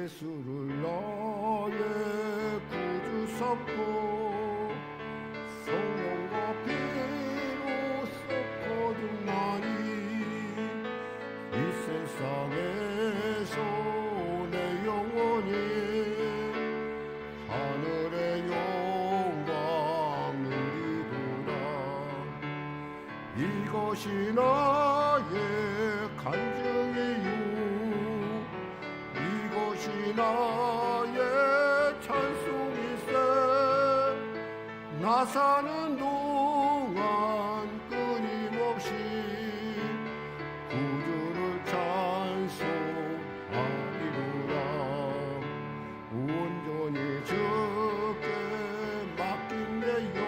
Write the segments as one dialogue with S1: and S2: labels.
S1: 예수를 나의 구주 삼고 성령과 피로써 거듭나니 이 세상에서 내 영혼이 하늘의 영광 누리도다. 이것이 나의 간증이요 이것이 나의 찬송일세. 나 사는 동안 끊임없이 구주를 찬송하리로라. 온전히 주께 맡긴 내 영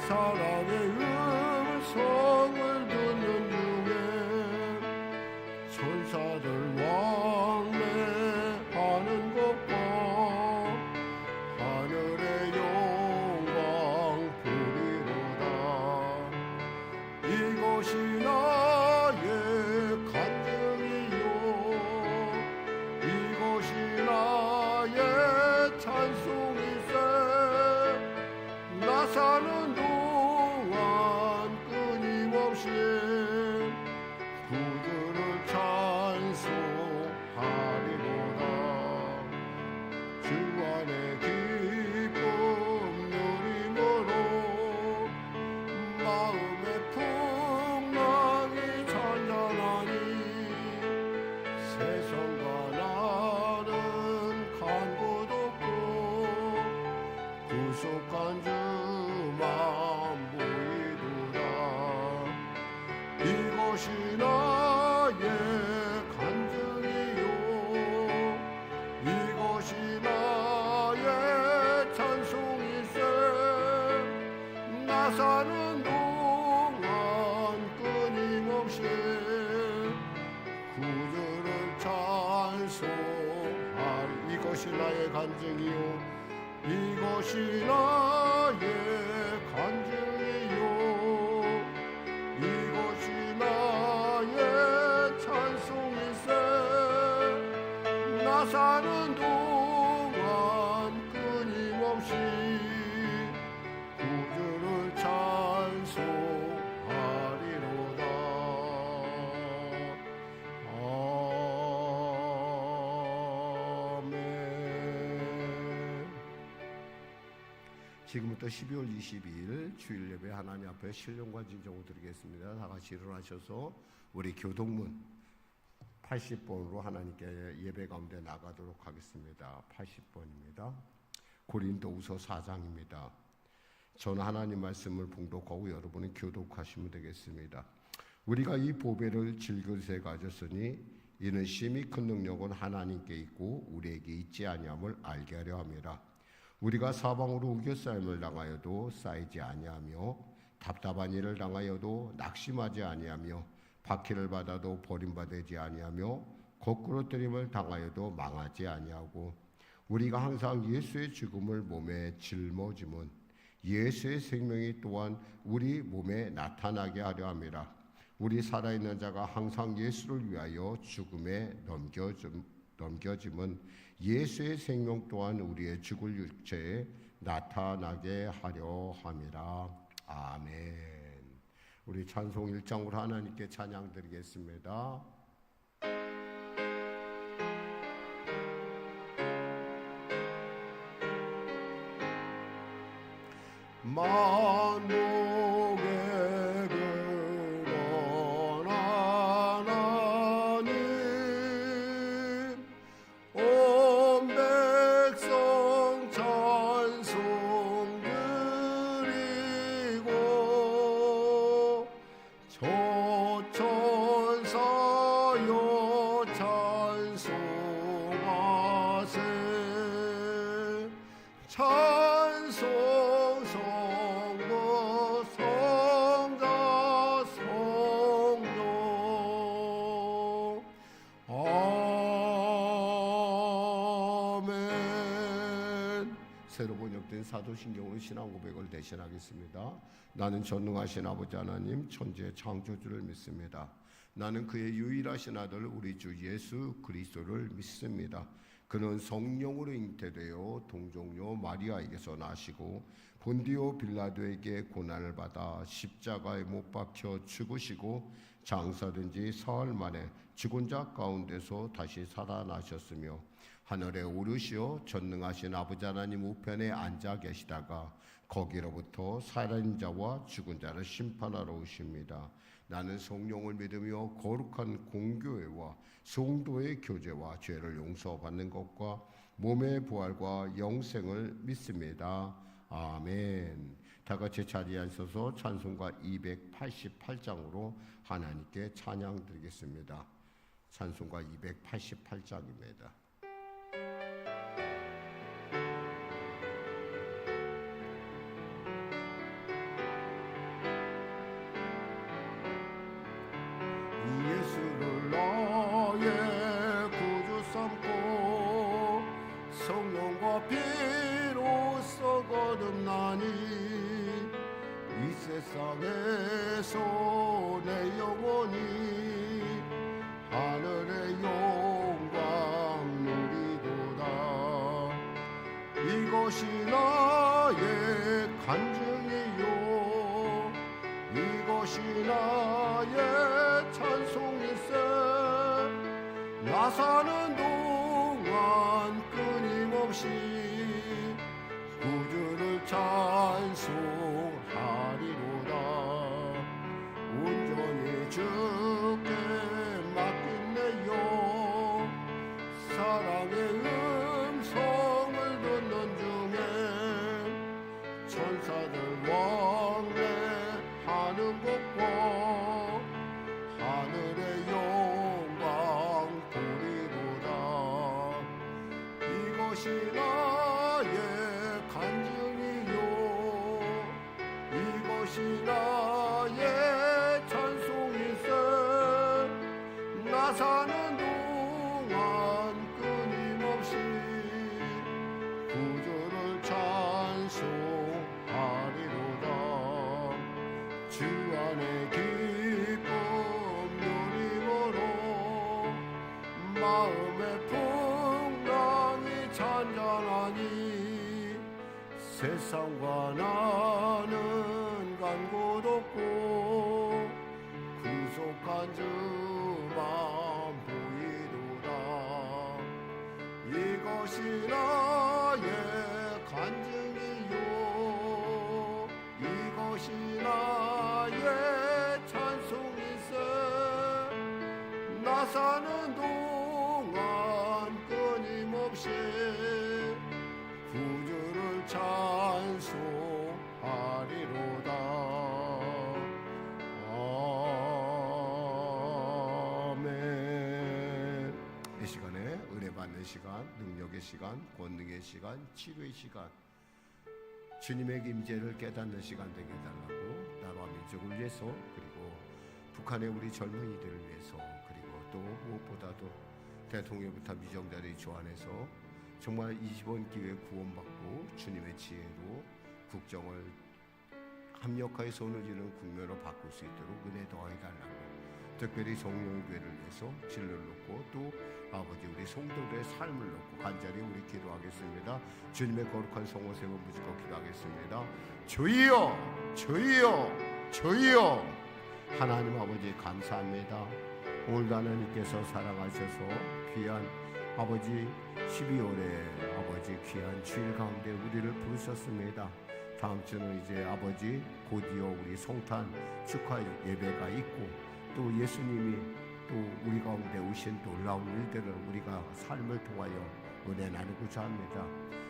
S1: 사랑의 음성을 듣는 중에 천사들 왕래하는 것과 하늘의 영광 보리로다. 이것이 나의 간증이요 이것이 나의 찬송일세. 나 사는 동안 끊임없이 구주를 찬송하리로다. 주 안에 기쁨 누림으로 마음의 풍랑이 잔잔하니 세상과 나는 간 곳 없고 구속한 주만 보이도다. 이것이 나의 간증이요 이것이 나의 찬송일세. 나 사는 동안 끊임없이 구주를 찬송하리. 이것이 나의 간증이요 이것이 나의 간증이요 이것이 나의 찬송일세. 나 사는 동안 끊임없이 구주를 찬송하리로다. 아멘. 지금부터 12월 22일 주일 예배 하나님 앞에 신령과 진정을 드리겠습니다. 다 같이 일어나셔서 우리 교동문 80번으로 하나님께 예배 가운데 나가도록 하겠습니다. 80번입니다. 고린도후서 4장입니다. 저는 하나님 말씀을 봉독하고 여러분은 교독하시면 되겠습니다. 우리가 이 보배를 질그릇에 가졌으니 이는 심히 큰 능력은 하나님께 있고 우리에게 있지 아니함을 알게 하려 함이라. 우리가 사방으로 우겨싸임을 당하여도 쌓이지 아니하며 답답한 일을 당하여도 낙심하지 아니하며 박해를 받아도 버림받지 아니하며 거꾸로 때림을 당하여도 망하지 아니하고 우리가 항상 예수의 죽음을 몸에 짊어짐은 예수의 생명이 또한 우리 몸에 나타나게 하려 함이라. 우리 살아있는 자가 항상 예수를 위하여 죽음에 넘겨짐은 예수의 생명 또한 우리의 죽을 육체에 나타나게 하려 함이라. 아멘. 우리 찬송 1장으로 하나님께 찬양 드리겠습니다. 만국의 근원 하나님 온 백성 찬송 드리고 초천사여 찬송하세. 찬송 성부 성자 성령 아멘. 새로 번역된 사도신경으로 신앙 고백을 대신하겠습니다. 나는 전능하신 아버지 하나님 천지의 창조주를 믿습니다. 나는 그의 유일하신 아들 우리 주 예수 그리스도를 믿습니다. 그는 성령으로 잉태되어 동정녀 마리아에게서 나시고 본디오 빌라도에게 고난을 받아 십자가에 못 박혀 죽으시고 장사된 지 사흘 만에 죽은 자 가운데서 다시 살아나셨으며 하늘에 오르시어 전능하신 아버지 하나님 우편에 앉아 계시다가 거기로부터 살아있는 자와 죽은 자를 심판하러 오십니다. 나는 성령을 믿으며 거룩한 공교회와 성도의 교제와 죄를 용서받는 것과 몸의 부활과 영생을 믿습니다. 아멘. 다 같이 자리에 앉아서 찬송가 288장으로 하나님께 찬양 드리겠습니다. 찬송가 288장입니다. 예수를 나의 구주 삼고 성령과 피로써 거듭나니 이 세상에서 내 영혼이 하늘의 영광 누리도다. 이것이 나의 간증이요 이것이 나의 찬송일세. 나 사는 동안 끊임없이 구주를 찬송하리로다. 온전히 주께 맡긴 내 영 사랑의 음성을 듣는 중에 천사들 왕래하는 것과 하늘의 영광 보리로다. 이것이 나의 간증이요 이것이 나의 찬송일세. 나 사는 동안 끊임없이 구주를 찬송하리로다. 주 안에 기쁨 누림으로 마음의 풍랑이 잔잔하니 세상과 나는 간 곳 없고 구속한 주만 보이도다. 이것이 나의 간증이요 이것이 나의 찬송일세. 나 사는 동안 끊임없이 구주를 찬송하리로다. 아멘. 이 시간에 은혜 받는 시간, 능력의 시간, 권능의 시간, 치료의 시간, 주님의 임재를 깨닫는 시간 되게 해달라고 나라와 민족을 위해서 그리고 북한의 우리 젊은이들을 위해서 그리고 또 무엇보다도 대통령부터 미정자들이 조안해서 정말 이번 기회에 구원받고 주님의 지혜로 국정을 합력하여 손을 지는 국면으로 바꿀 수 있도록 은혜 더해달라고 특별히 성령교회를 위해서 진로를 놓고 또 아버지 우리 성도들의 삶을 놓고 간절히 우리 기도하겠습니다. 주님의 거룩한 성호 세워 무지고 기도하겠습니다. 주여 주여 주여. 하나님 아버지 감사합니다. 오늘도 하나님께서 사랑하셔서 귀한 아버지 12월에 아버지 귀한 주일 가운데 우리를 부르셨습니다. 다음 주는 이제 아버지 곧이어 우리 성탄 축하 예배가 있고 또 예수님이 또 우리 가운데 오신 놀라운 일들을 우리가 삶을 통하여 은혜 나누고자 합니다.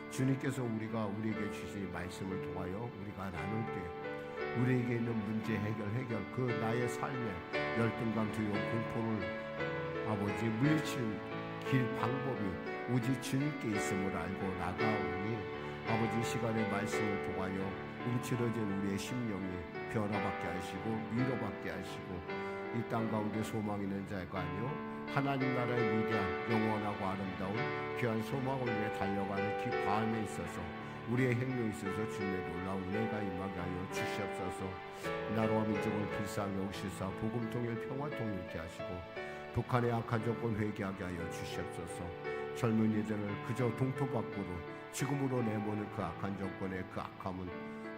S1: 주님께서 우리에게 주신 말씀을 통하여 우리가 나눌 때 우리에게 있는 문제 해결 그 나의 삶의 열등감 두려움 공포를 아버지 물리칠 길 방법이 오직 주님께 있음을 알고 나가오니 아버지 시간의 말씀을 통하여 움츠러진 우리의 심령이 변화받게 하시고 위로받게 하시고 이 땅 가운데 소망 있는 자가 아니요 하나님 나라의 위대한 영원하고 아름다운 귀한 소망을 위해 달려가는 기 밤에 있어서 우리의 행동에 있어서 주님의 놀라운 은혜가 임하게 하여 주시옵소서. 나라와 민족을 불쌍히 여기시사 복음 통일 평화 통일케 하시고 북한의 악한 정권 회개하게 하여 주시옵소서. 젊은이들을 그저 동포 밖으로 지금으로 내모는 그 악한 정권의 그 악함은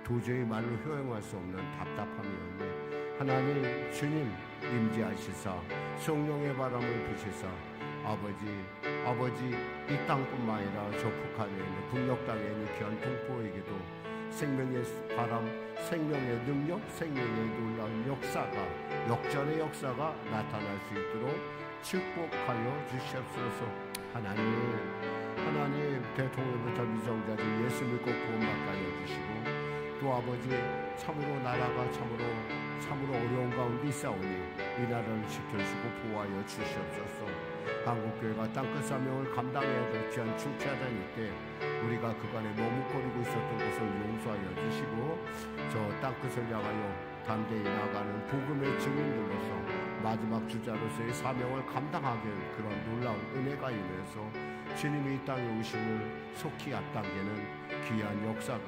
S1: 도저히 말로 효용할 수 없는 답답함이오니 하나님 주님 임재하시사 성령의 바람을 부시사 아버지 이 땅뿐만 아니라 저 북한에 있는 북녘 땅에 있는 귀한 동포에게도 생명의 바람, 생명의 능력, 생명의 놀라운 역사가 역전의 역사가 나타날 수 있도록 축복하여 주시옵소서. 하나님 대통령부터 미성자들 예수 믿고 구원받게 하여 주시고 또 아버지 참으로 나라가 참으로 어려운 가운데 있사오니 이 나라를 지켜주시고 보호하여 주시옵소서. 한국교회가 땅끝 사명을 감당해야 될 귀한 중차단 이때 우리가 그간에 머뭇거리고 있었던 것을 용서하여 주시고 저 땅끝을 향하여 담대히 나아가는 복음의 증인들로서 마지막 주자로서의 사명을 감당하게 그런 놀라운 은혜가 임해서 주님이 이 땅에 오심을 속히 앞당기는 귀한 역사가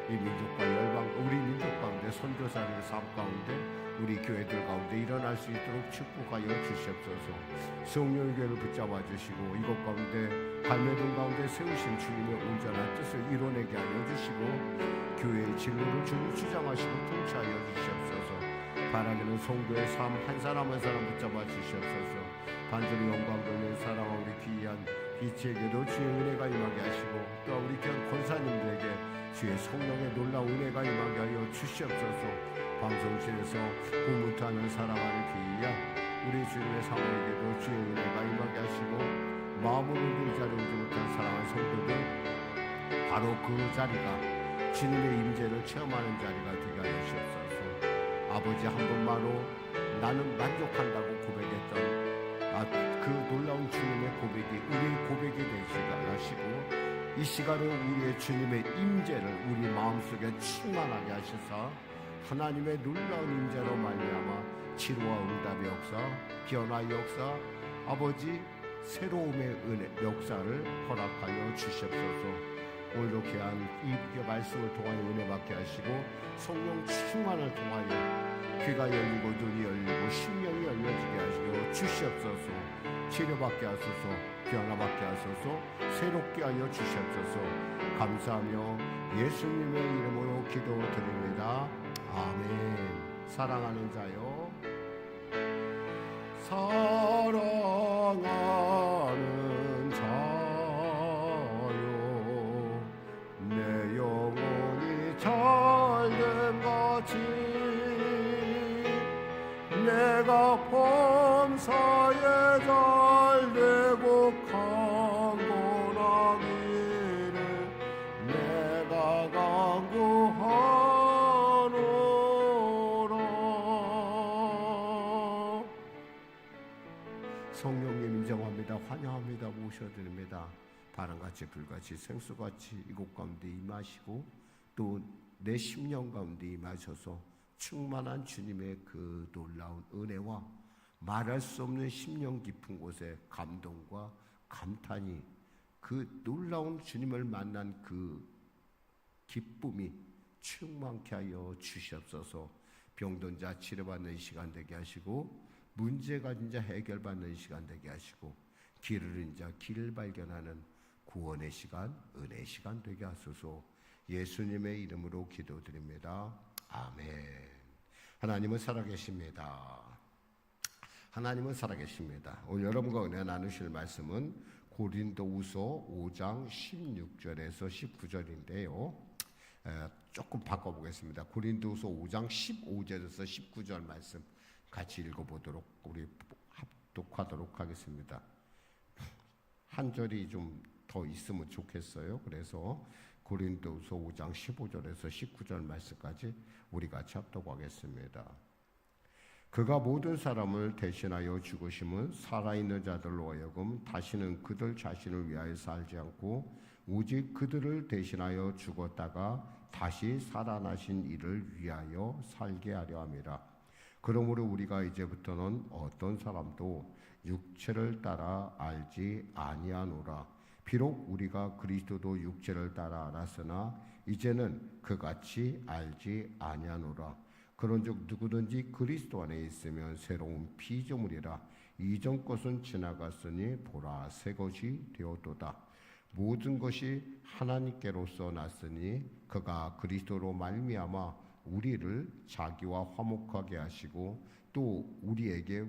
S1: 이 민족과 열방 우리 민족 가운데 선교사의 삶 가운데 우리 교회들 가운데 일어날 수 있도록 축복하여 주시옵소서. 성령의 교회를 붙잡아 주시고 이곳 가운데 갈매동 가운데 세우신 주님의 온전한 뜻을 이뤄내게 하여 주시고 교회의 진로를 주님 주장하시고 통치하여 주시옵소서. 바라기는 성도의 삶 한 사람 한 사람 붙잡아 주시옵소서. 반절의 영광 돌리는 사랑하는 우리 귀한 이치에게도 주의 은혜가 임하게 하시고 또 우리 귀한 권사님들에게 주의 성령의 놀라운 은혜가 임하게 하여 주시옵소서. 방송실에서 공무타는 사랑하는 귀한 우리 주님의 사모에게도 주의 은혜가 임하게 하시고 마음으로 그 자리에 오지 못한 사랑하는 성도들 바로 그 자리가 주님의 임재를 체험하는 자리가 되게 하여 주시옵소서. 아버지 한 번만로 나는 만족한다고 고백했던 그 놀라운 주님의 고백이 우리의 고백이 되시게 하시고 이 시간에 우리의 주님의 임재를 우리 마음속에 충만하게 하셔서 하나님의 놀라운 임재로 말미암아 치료와 응답의 역사, 변화의 역사, 아버지 새로움의 은혜 역사를 허락하여 주시옵소서. 오늘도 귀한 이 말씀을 통하여 은혜 받게 하시고 성령 충만을 통하여 귀가 열리고 눈이 열리고 심령이 열려지게 하시고 주시옵소서. 치료받게 하소서. 변화받게 하소서. 새롭게 하여 주시옵소서. 감사하며 예수님의 이름으로 기도드립니다. 아멘. 사랑하는 자요, 사랑하는 자요, 내 영혼이 잘됨 같이 내가 범사에 잘되고 강건하기를 내가 간구하노라. 성령님 인정합니다. 환영합니다. 모셔드립니다. 바람같이 불같이 생수같이 이곳 가운데 임하시고 또 내 심령 가운데 임하셔서 충만한 주님의 그 놀라운 은혜와 말할 수 없는 심령 깊은 곳에 감동과 감탄이 그 놀라운 주님을 만난 그 기쁨이 충만케 하여 주시옵소서. 병든 자 치료받는 시간 되게 하시고 문제가 진짜 해결받는 시간 되게 하시고 길을 잃은 자 길을 발견하는 구원의 시간, 은혜의 시간 되게 하소서. 예수님의 이름으로 기도드립니다. 아멘. 하나님은 살아계십니다. 하나님은 살아계십니다. 오늘 여러분과 은혜 나누실 말씀은 고린도후서 5장 16절에서 19절인데요. 조금 바꿔보겠습니다. 고린도후서 5장 15절에서 19절 말씀 같이 읽어보도록 우리 합독하도록 하겠습니다. 한 절이 좀 더 있으면 좋겠어요. 그래서 고린도후서 5장 15절에서 19절 말씀까지 우리 같이 합독하겠습니다. 그가 모든 사람을 대신하여 죽으심은 살아있는 자들로 하여금 다시는 그들 자신을 위하여 살지 않고 오직 그들을 대신하여 죽었다가 다시 살아나신 이를 위하여 살게 하려 함이라. 그러므로 우리가 이제부터는 어떤 사람도 육체를 따라 알지 아니하노라. 비록 우리가 그리스도도 육체를 따라 알았으나 이제는 그같이 알지 아니하노라. 그런즉 누구든지 그리스도 안에 있으면 새로운 피조물이라. 이전 것은 지나갔으니 보라 새 것이 되었도다. 모든 것이 하나님께로서 났으니 그가 그리스도로 말미암아 우리를 자기와 화목하게 하시고 또 우리에게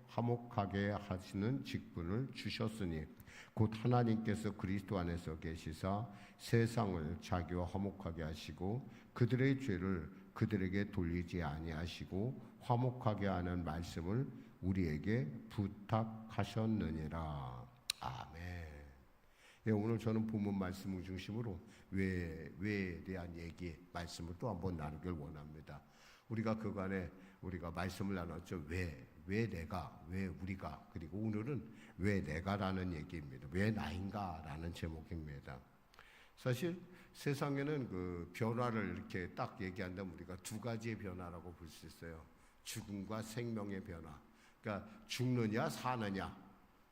S1: 화목하게 하시는 직분을 주셨으니 곧 하나님께서 그리스도 안에서 계시사 세상을 자기와 화목하게 하시고 그들의 죄를 그들에게 돌리지 아니하시고 화목하게 하는 말씀을 우리에게 부탁하셨느니라. 아멘. 예, 오늘 저는 본문 말씀을 중심으로 왜에 대한 얘기 말씀을 또 한번 나누길 원합니다. 우리가 그간에 우리가 말씀을 나눴죠. 왜 내가, 왜 우리가, 그리고 오늘은 왜 내가라는 얘기입니다. 왜 나인가라는 제목입니다. 사실 세상에는 그 변화를 이렇게 딱 얘기한다면 우리가 두 가지의 변화라고 볼 수 있어요. 죽음과 생명의 변화. 그러니까 죽느냐 사느냐.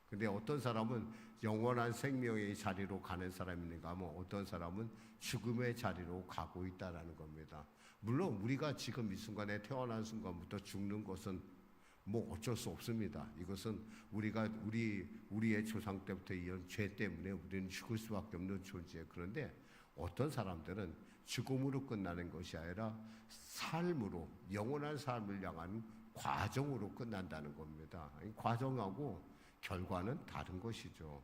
S1: 근데 어떤 사람은 영원한 생명의 자리로 가는 사람이 있는가 하면 어떤 사람은 죽음의 자리로 가고 있다라는 겁니다. 물론 우리가 지금 이 순간에 태어난 순간부터 죽는 것은 뭐 어쩔 수 없습니다. 이것은 우리의 조상 때부터 이어온 죄 때문에 우리는 죽을 수밖에 없는 존재. 그런데 어떤 사람들은 죽음으로 끝나는 것이 아니라 삶으로, 영원한 삶을 향한 과정으로 끝난다는 겁니다. 이 과정하고 결과는 다른 것이죠.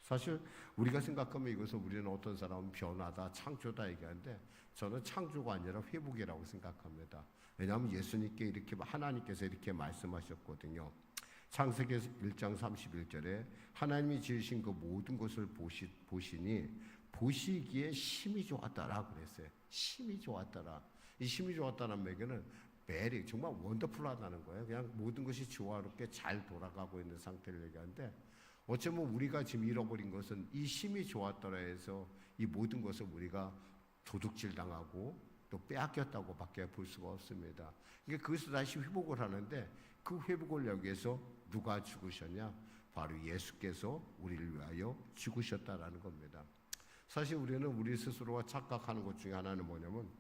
S1: 사실 우리가 생각하면 이것을 우리는 어떤 사람은 변화다, 창조다 얘기하는데 저는 창조가 아니라 회복이라고 생각합니다. 왜냐하면 예수님께 이렇게 하나님께서 이렇게 말씀하셨거든요. 창세기 1장 31절에 하나님이 지으신 그 모든 것을 보시니 보시기에 심히 좋았더라 그랬어요. 심히 좋았더라. 이 심히 좋았다는 얘기는 매력, 정말 원더풀하다는 거예요. 그냥 모든 것이 조화롭게 잘 돌아가고 있는 상태를 얘기하는데 어쩌면 우리가 지금 잃어버린 것은 이 심히 좋았더라 해서 이 모든 것을 우리가 도둑질 당하고 또 빼앗겼다고 밖에 볼 수가 없습니다. 그러니까 그것을 다시 회복을 하는데 그 회복을 위해서 누가 죽으셨냐? 바로 예수께서 우리를 위하여 죽으셨다라는 겁니다. 사실 우리는 우리 스스로가 착각하는 것 중에 하나는 뭐냐면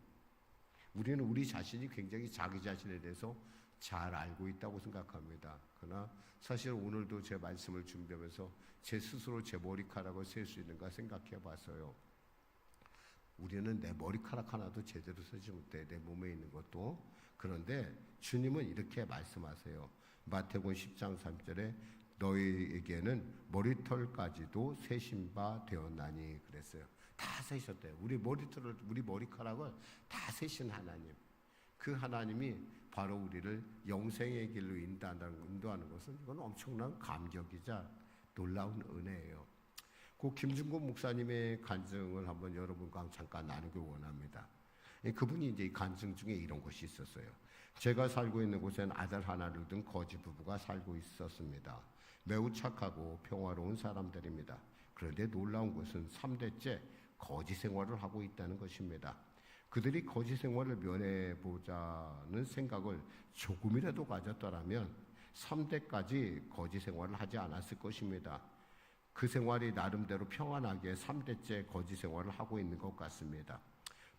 S1: 우리는 우리 자신이 굉장히 자기 자신에 대해서 잘 알고 있다고 생각합니다. 그러나 사실 오늘도 제 말씀을 준비하면서 제 스스로 제 머리카락을 셀 수 있는가 생각해 봤어요. 우리는 내 머리카락 하나도 제대로 세지 못해, 내 몸에 있는 것도. 그런데 주님은 이렇게 말씀하세요. 마태복음 10장 3절에 너희에게는 머리털까지도 세신 바 되었나니 그랬어요. 다 세셨대요. 우리 머리카락을 다 세신 하나님. 그 하나님이 바로 우리를 영생의 길로 인도하는 것은 이건 엄청난 감격이자 놀라운 은혜예요. 그 김준곤 목사님의 간증을 한번 여러분과 잠깐 나누기 원합니다. 그분이 이제 간증 중에 이런 것이 있었어요. 제가 살고 있는 곳에는 아들 하나를 둔 거지 부부가 살고 있었습니다. 매우 착하고 평화로운 사람들입니다. 그런데 놀라운 것은 3대째 거지 생활을 하고 있다는 것입니다. 그들이 거지 생활을 면해보자는 생각을 조금이라도 가졌더라면 3대까지 거지 생활을 하지 않았을 것입니다. 그 생활이 나름대로 평안하게 3대째 거지 생활을 하고 있는 것 같습니다.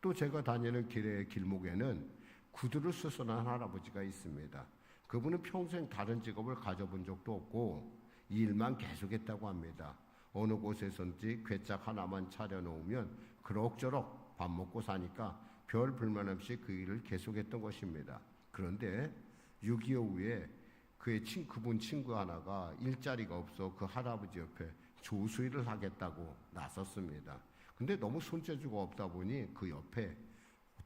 S1: 또 제가 다니는 길목에는 구두를 수선한 할아버지가 있습니다. 그분은 평생 다른 직업을 가져본 적도 없고 이 일만 계속했다고 합니다. 어느 곳에선지 괴짝 하나만 차려놓으면 그럭저럭 밥 먹고 사니까 별 불만 없이 그 일을 계속했던 것입니다. 그런데 6.25 후에 그분 친구 하나가 일자리가 없어 그 할아버지 옆에 조수일을 하겠다고 나섰습니다. 근데 너무 손재주가 없다 보니 그 옆에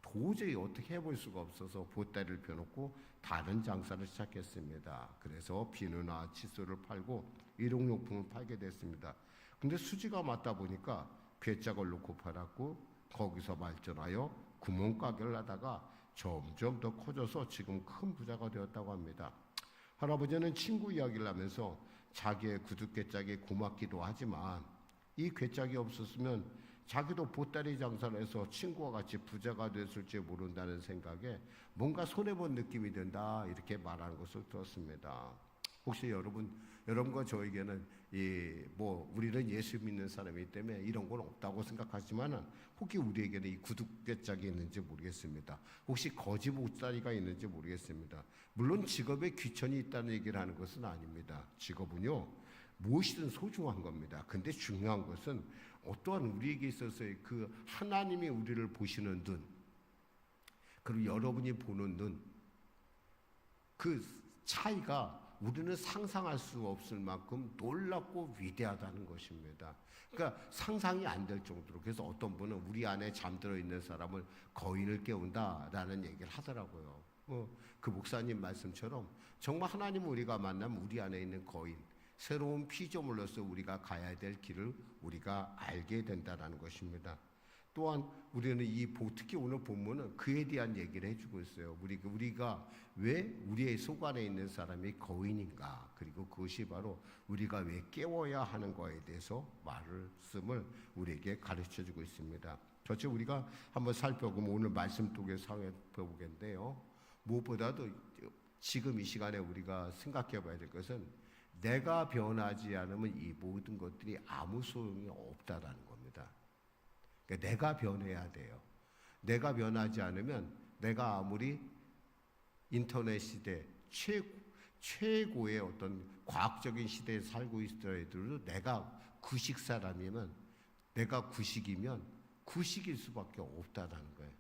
S1: 도저히 어떻게 해볼 수가 없어서 보따리를 펴놓고 다른 장사를 시작했습니다. 그래서 비누나 칫솔을 팔고 일용용품을 팔게 됐습니다. 근데 수지가 맞다 보니까 괴짝을 놓고 팔았고 거기서 발전하여 구멍가게를 하다가 점점 더 커져서 지금 큰 부자가 되었다고 합니다. 할아버지는 친구 이야기를 하면서 자기의 구두괴짝이 고맙기도 하지만 이 괴짝이 없었으면 자기도 보따리 장사를 해서 친구와 같이 부자가 됐을지 모른다는 생각에 뭔가 손해본 느낌이 든다 이렇게 말하는 것을 들었습니다. 혹시 여러분과 저에게는 우리는 예수 믿는 사람이기 때문에 이런 건 없다고 생각하지만은 혹시 우리에게는 이 구두쇠짝이 있는지 모르겠습니다. 혹시 거지 보따리가 있는지 모르겠습니다. 물론 직업에 귀천이 있다는 얘기를 하는 것은 아닙니다. 직업은요, 무엇이든 소중한 겁니다. 근데 중요한 것은 어떠한 우리에게 있어서의 그 하나님이 우리를 보시는 눈, 그리고 여러분이 보는 눈, 그 차이가 우리는 상상할 수 없을 만큼 놀랍고 위대하다는 것입니다. 그러니까 상상이 안 될 정도로. 그래서 어떤 분은 우리 안에 잠들어 있는 사람을 거인을 깨운다라는 얘기를 하더라고요. 그 목사님 말씀처럼 정말 하나님 우리가 만나면 우리 안에 있는 거인, 새로운 피조물로서 우리가 가야 될 길을 우리가 알게 된다는 것입니다. 또한 우리는 특히 오늘 본문은 그에 대한 얘기를 해주고 있어요. 우리가 왜 우리의 속 안에 있는 사람이 거인인가, 그리고 그것이 바로 우리가 왜 깨워야 하는 거에 대해서 말씀을 우리에게 가르쳐주고 있습니다. 전체 우리가 한번 살펴보면 오늘 말씀 속에 살펴보겠는데요. 무엇보다도 지금 이 시간에 우리가 생각해 봐야 될 것은 내가 변하지 않으면 이 모든 것들이 아무 소용이 없다라는 겁니다. 그러니까 내가 변해야 돼요. 내가 변하지 않으면 내가 아무리 인터넷 시대 최고의 어떤 과학적인 시대에 살고 있더라도 내가 구식 사람이면, 내가 구식이면 구식일 수밖에 없다라는 거예요.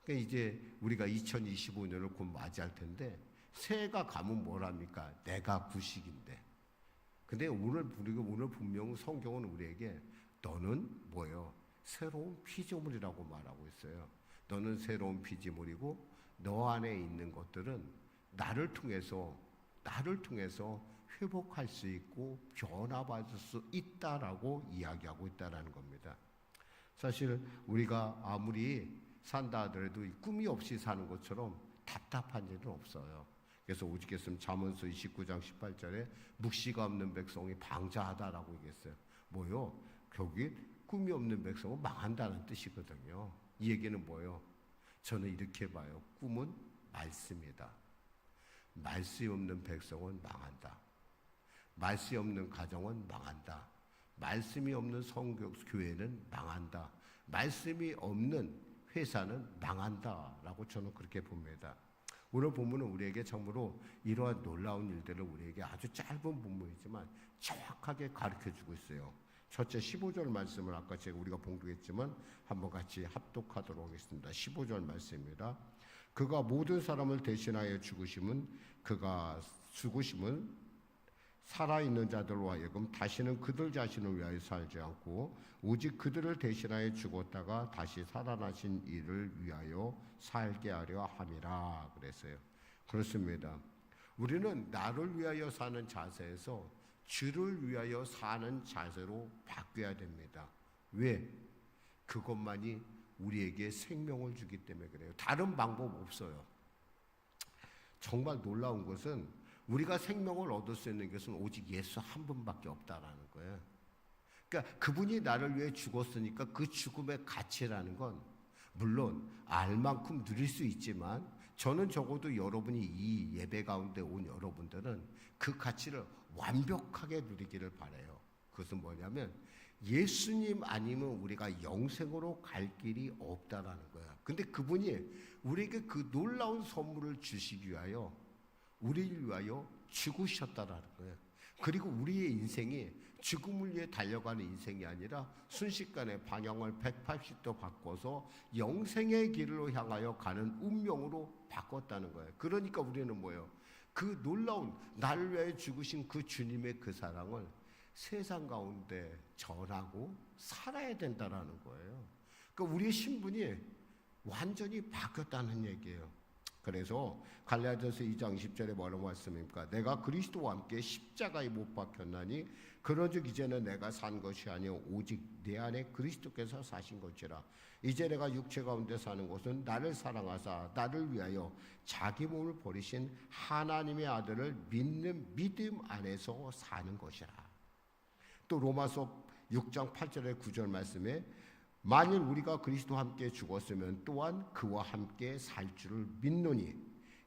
S1: 그러니까 이제 우리가 2025년을 곧 맞이할 텐데 새해가 가면 뭐랍니까? 내가 구식인데. 근데 오늘 분명 성경은 우리에게 너는 뭐예요? 새로운 피조물이라고 말하고 있어요. 너는 새로운 피조물이고 너 안에 있는 것들은 나를 통해서 회복할 수 있고 변화받을 수 있다라고 이야기하고 있다라는 겁니다. 사실 우리가 아무리 산다 하더라도 꿈이 없이 사는 것처럼 답답한 일은 없어요. 그래서 오직했으면 잠언서 29장 18절에 묵시가 없는 백성이 방자하다라고 얘기했어요. 뭐요? 거기 꿈이 없는 백성은 망한다는 뜻이거든요. 이 얘기는 뭐예요? 저는 이렇게 봐요. 꿈은 말씀이다. 말씀이 없는 백성은 망한다. 말씀이 없는 가정은 망한다. 말씀이 없는 교회는 망한다. 말씀이 없는 회사는 망한다라고 저는 그렇게 봅니다. 오늘 본문은 우리에게 참으로 이러한 놀라운 일들을 우리에게 아주 짧은 본문이지만 정확하게 가르쳐주고 있어요. 첫째 15절 말씀을 아까 우리가 봉독했지만 한번 같이 합독하도록 하겠습니다. 15절 말씀입니다. 그가 모든 사람을 대신하여 죽으심은 살아있는 자들로 하여금 다시는 그들 자신을 위하여 살지 않고 오직 그들을 대신하여 죽었다가 다시 살아나신 이를 위하여 살게 하려 함이라 그랬어요. 그렇습니다. 우리는 나를 위하여 사는 자세에서 주를 위하여 사는 자세로 바뀌어야 됩니다. 왜? 그것만이 우리에게 생명을 주기 때문에 그래요. 다른 방법 없어요. 정말 놀라운 것은 우리가 생명을 얻을 수 있는 것은 오직 예수 한 분밖에 없다라는 거예요. 그러니까 그분이 나를 위해 죽었으니까 그 죽음의 가치라는 건 물론 알 만큼 누릴 수 있지만 저는 적어도 여러분이 이 예배 가운데 온 여러분들은 그 가치를 완벽하게 누리기를 바라요. 그것은 뭐냐면 예수님 아니면 우리가 영생으로 갈 길이 없다라는 거야. 근데 그분이 우리에게 그 놀라운 선물을 주시기 위하여 우리를 위하여 죽으셨다라는 거예요. 그리고 우리의 인생이 죽음을 위해 달려가는 인생이 아니라 순식간에 방향을 180도 바꿔서 영생의 길로 향하여 가는 운명으로 바꿨다는 거예요. 그러니까 우리는 뭐예요? 그 놀라운 나를 위해 죽으신 그 주님의 그 사랑을 세상 가운데 전하고 살아야 된다라는 거예요. 그러니까 우리의 신분이 완전히 바뀌었다는 얘기예요. 그래서 갈라디아서 2장 20절에 뭐라고 말씀입니까? 내가 그리스도와 함께 십자가에 못 박혔나니 그러즉 이제는 내가 산 것이 아니요 오직 내 안에 그리스도께서 사신 것이라. 이제 내가 육체 가운데 사는 것은 나를 사랑하사 나를 위하여 자기 몸을 버리신 하나님의 아들을 믿는 믿음 안에서 사는 것이라. 또 로마서 6장 8절에 9절 말씀에 만일 우리가 그리스도와 함께 죽었으면 또한 그와 함께 살 줄을 믿노니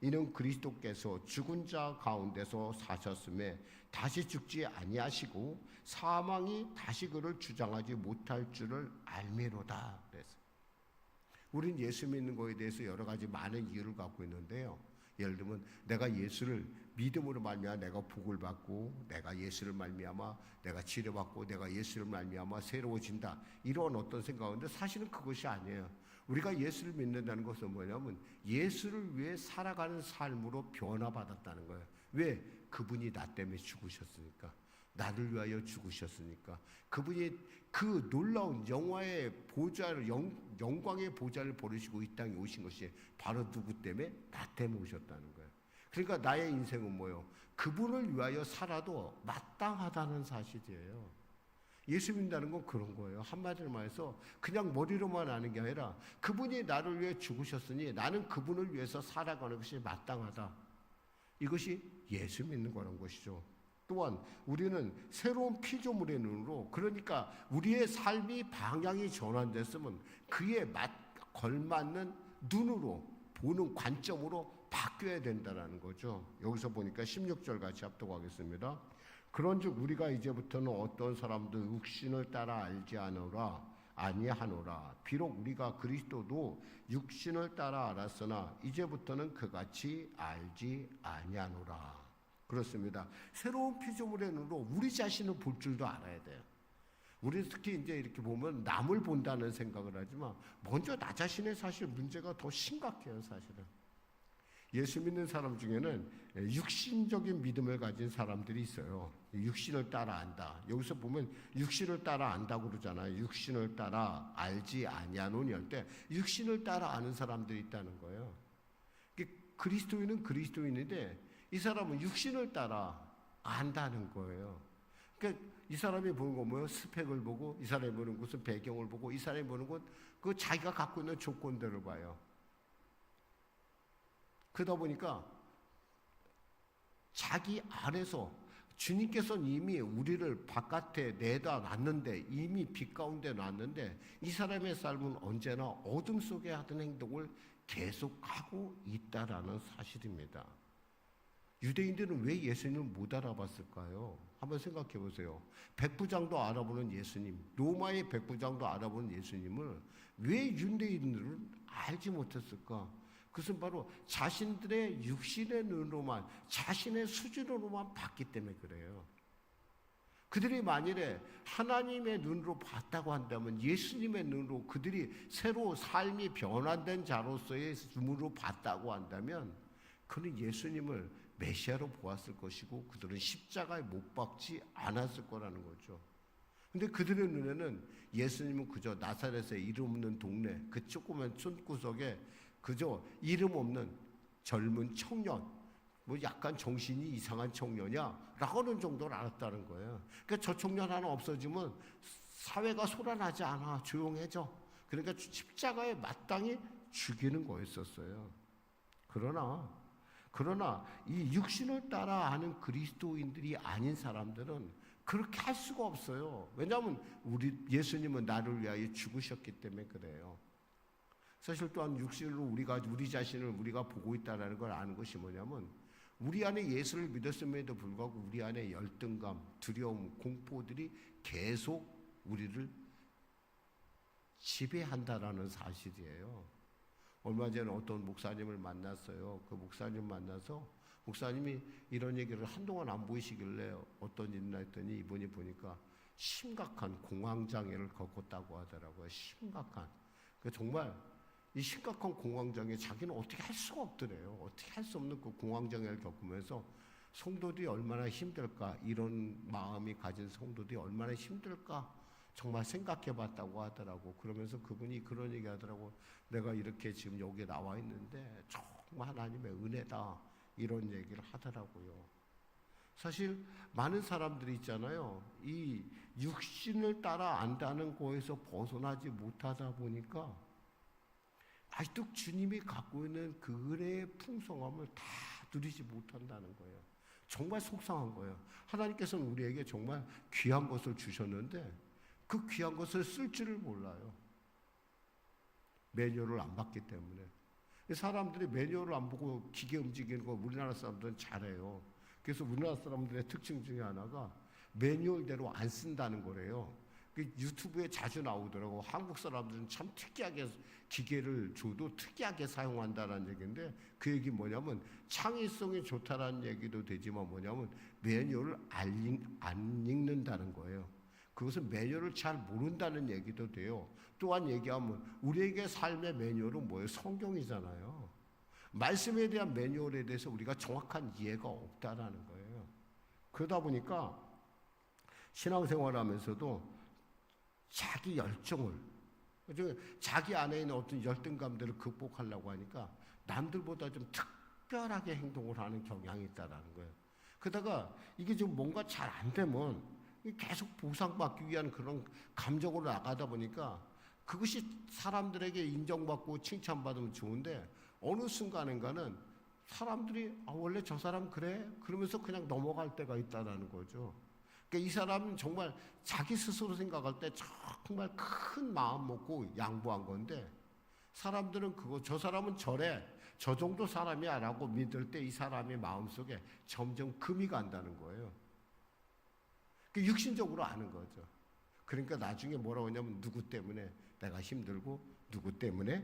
S1: 이는 그리스도께서 죽은 자 가운데서 사셨음에 다시 죽지 아니하시고 사망이 다시 그를 주장하지 못할 줄을 알미로다. 그래서 우린 예수 믿는 거에 대해서 여러 가지 많은 이유를 갖고 있는데요. 예를 들면 내가 예수를 믿음으로 말미암아 내가 복을 받고, 내가 예수를 말미암아 내가 치료받고, 내가 예수를 말미암아 새로워진다, 이런 어떤 생각인데 사실은 그것이 아니에요. 우리가 예수를 믿는다는 것은 뭐냐면 예수를 위해 살아가는 삶으로 변화받았다는 거예요. 왜? 그분이 나 때문에 죽으셨으니까, 나를 위하여 죽으셨으니까. 그분이 그 놀라운 영화의 보좌를, 영광의 보좌를 버리시고 이 땅에 오신 것이 바로 누구 때문에? 나 때문에 오셨다는 거예요. 그러니까 나의 인생은 뭐예요? 그분을 위하여 살아도 마땅하다는 사실이에요. 예수 믿는다는 건 그런 거예요. 한마디로 말해서 그냥 머리로만 아는 게 아니라 그분이 나를 위해 죽으셨으니 나는 그분을 위해서 살아가는 것이 마땅하다. 이것이 예수 믿는 거라는 것이죠. 또한 우리는 새로운 피조물의 눈으로, 그러니까 우리의 삶이 방향이 전환됐으면 그에 걸맞는 눈으로 보는 관점으로 바뀌어야 된다는 거죠. 여기서 보니까 16절 같이 합독하겠습니다. 그런즉 우리가 이제부터는 어떤 사람도 육신을 따라 알지 아니하노라. 비록 우리가 그리스도도 육신을 따라 알았으나 이제부터는 그같이 알지 아니하노라. 그렇습니다. 새로운 피조물의 눈으로 우리 자신을 볼 줄도 알아야 돼요. 우리 특히 이제 이렇게 보면 남을 본다는 생각을 하지만 먼저 나 자신의 사실 문제가 더 심각해요. 사실은 예수 믿는 사람 중에는 육신적인 믿음을 가진 사람들이 있어요. 육신을 따라 안다. 여기서 보면 육신을 따라 안다고 그러잖아요. 육신을 따라 알지 아니하노니 할 때 육신을 따라 아는 사람들이 있다는 거예요. 그리스도인은 그리스도인인데 이 사람은 육신을 따라 안다는 거예요. 그러니까 이 사람이 보는 건 뭐예요? 스펙을 보고, 이 사람이 보는 것은 배경을 보고, 이 사람이 보는 건 그 자기가 갖고 있는 조건들을 봐요. 그러다 보니까 자기 안에서 주님께서는 이미 우리를 바깥에 내다 놨는데, 이미 빛 가운데 놨는데 이 사람의 삶은 언제나 어둠 속에 하던 행동을 계속하고 있다라는 사실입니다. 유대인들은 왜 예수님을 못 알아봤을까요? 한번 생각해 보세요. 백부장도 알아보는 예수님, 로마의 백부장도 알아보는 예수님을 왜 유대인들은 알지 못했을까? 그것은 바로 자신들의 육신의 눈으로만, 자신의 수준으로만 봤기 때문에 그래요. 그들이 만일에 하나님의 눈으로 봤다고 한다면, 예수님의 눈으로 그들이 새로 삶이 변화된 자로서의 눈으로 봤다고 한다면 그는 예수님을 메시아로 보았을 것이고 그들은 십자가에 못 박지 않았을 거라는 거죠. 근데 그들의 눈에는 예수님은 그저 나사렛의 이름 없는 동네 그 조그만 촌구석에 그저 이름 없는 젊은 청년, 뭐 약간 정신이 이상한 청년이야 라고 하는 정도를 알았다는 거예요. 그러니까 저 청년 하나 없어지면 사회가 소란하지 않아, 조용해져. 그러니까 십자가에 마땅히 죽이는 거였었어요. 그러나 이 육신을 따라 아는 그리스도인들이 아닌 사람들은 그렇게 할 수가 없어요. 왜냐하면 예수님은 나를 위하여 죽으셨기 때문에 그래요. 사실 또한 육신으로 우리 자신을 우리가 보고 있다는 걸 아는 것이 뭐냐면, 우리 안에 예수를 믿었음에도 불구하고 우리 안에 열등감, 두려움, 공포들이 계속 우리를 지배한다라는 사실이에요. 얼마 전에 어떤 목사님을 만났어요. 그 목사님 만나서 목사님이 이런 얘기를 한동안 안 보이시길래 어떤 일이나 했더니 이분이 보니까 심각한 공황장애를 겪었다고 하더라고요. 심각한. 정말 이 심각한 공황장애, 자기는 어떻게 할 수가 없더래요. 어떻게 할 수 없는 그 공황장애를 겪으면서 성도들이 얼마나 힘들까, 이런 마음이 가진 성도들이 얼마나 힘들까 정말 생각해 봤다고 하더라고. 그러면서 그분이 그런 얘기 하더라고. 내가 이렇게 지금 여기에 나와 있는데 정말 하나님의 은혜다, 이런 얘기를 하더라고요. 사실 많은 사람들이 있잖아요. 이 육신을 따라 안다는 거에서 벗어나지 못하다 보니까 아직도 주님이 갖고 있는 그 은혜의 풍성함을 다 누리지 못한다는 거예요. 정말 속상한 거예요. 하나님께서는 우리에게 정말 귀한 것을 주셨는데 그 귀한 것을 쓸 줄을 몰라요. 매뉴얼을 안 받기 때문에. 사람들이 매뉴얼을 안 보고 기계 움직이는 거 우리나라 사람들은 잘해요. 그래서 우리나라 사람들의 특징 중에 하나가 매뉴얼대로 안 쓴다는 거래요. 유튜브에 자주 나오더라고. 한국 사람들은 참 특이하게 기계를 줘도 특이하게 사용한다는 얘기인데, 그 얘기 뭐냐면 창의성이 좋다라는 얘기도 되지만 뭐냐면 매뉴얼을 안 읽는다는 거예요. 그것은 매뉴얼을 잘 모른다는 얘기도 돼요. 또한 얘기하면 우리에게 삶의 매뉴얼은 뭐예요? 성경이잖아요. 말씀에 대한 매뉴얼에 대해서 우리가 정확한 이해가 없다라는 거예요. 그러다 보니까 신앙생활하면서도 자기 열정을, 자기 안에 있는 어떤 열등감들을 극복하려고 하니까 남들보다 좀 특별하게 행동을 하는 경향이 있다라는 거예요. 그러다가 이게 좀 뭔가 잘 안 되면 계속 보상받기 위한 그런 감정으로 나가다 보니까 그것이 사람들에게 인정받고 칭찬받으면 좋은데, 어느 순간인가는 사람들이 원래 저 사람 그래? 그러면서 그냥 넘어갈 때가 있다라는 거죠. 그러니까 이 사람은 정말 자기 스스로 생각할 때 정말 큰 마음 먹고 양보한 건데, 사람들은 저 사람은 저래, 저 정도 사람이야 라고 믿을 때 이 사람의 마음속에 점점 금이 간다는 거예요. 육신적으로 아는 거죠. 그러니까 나중에 뭐라고 하냐면 누구 때문에 내가 힘들고, 누구 때문에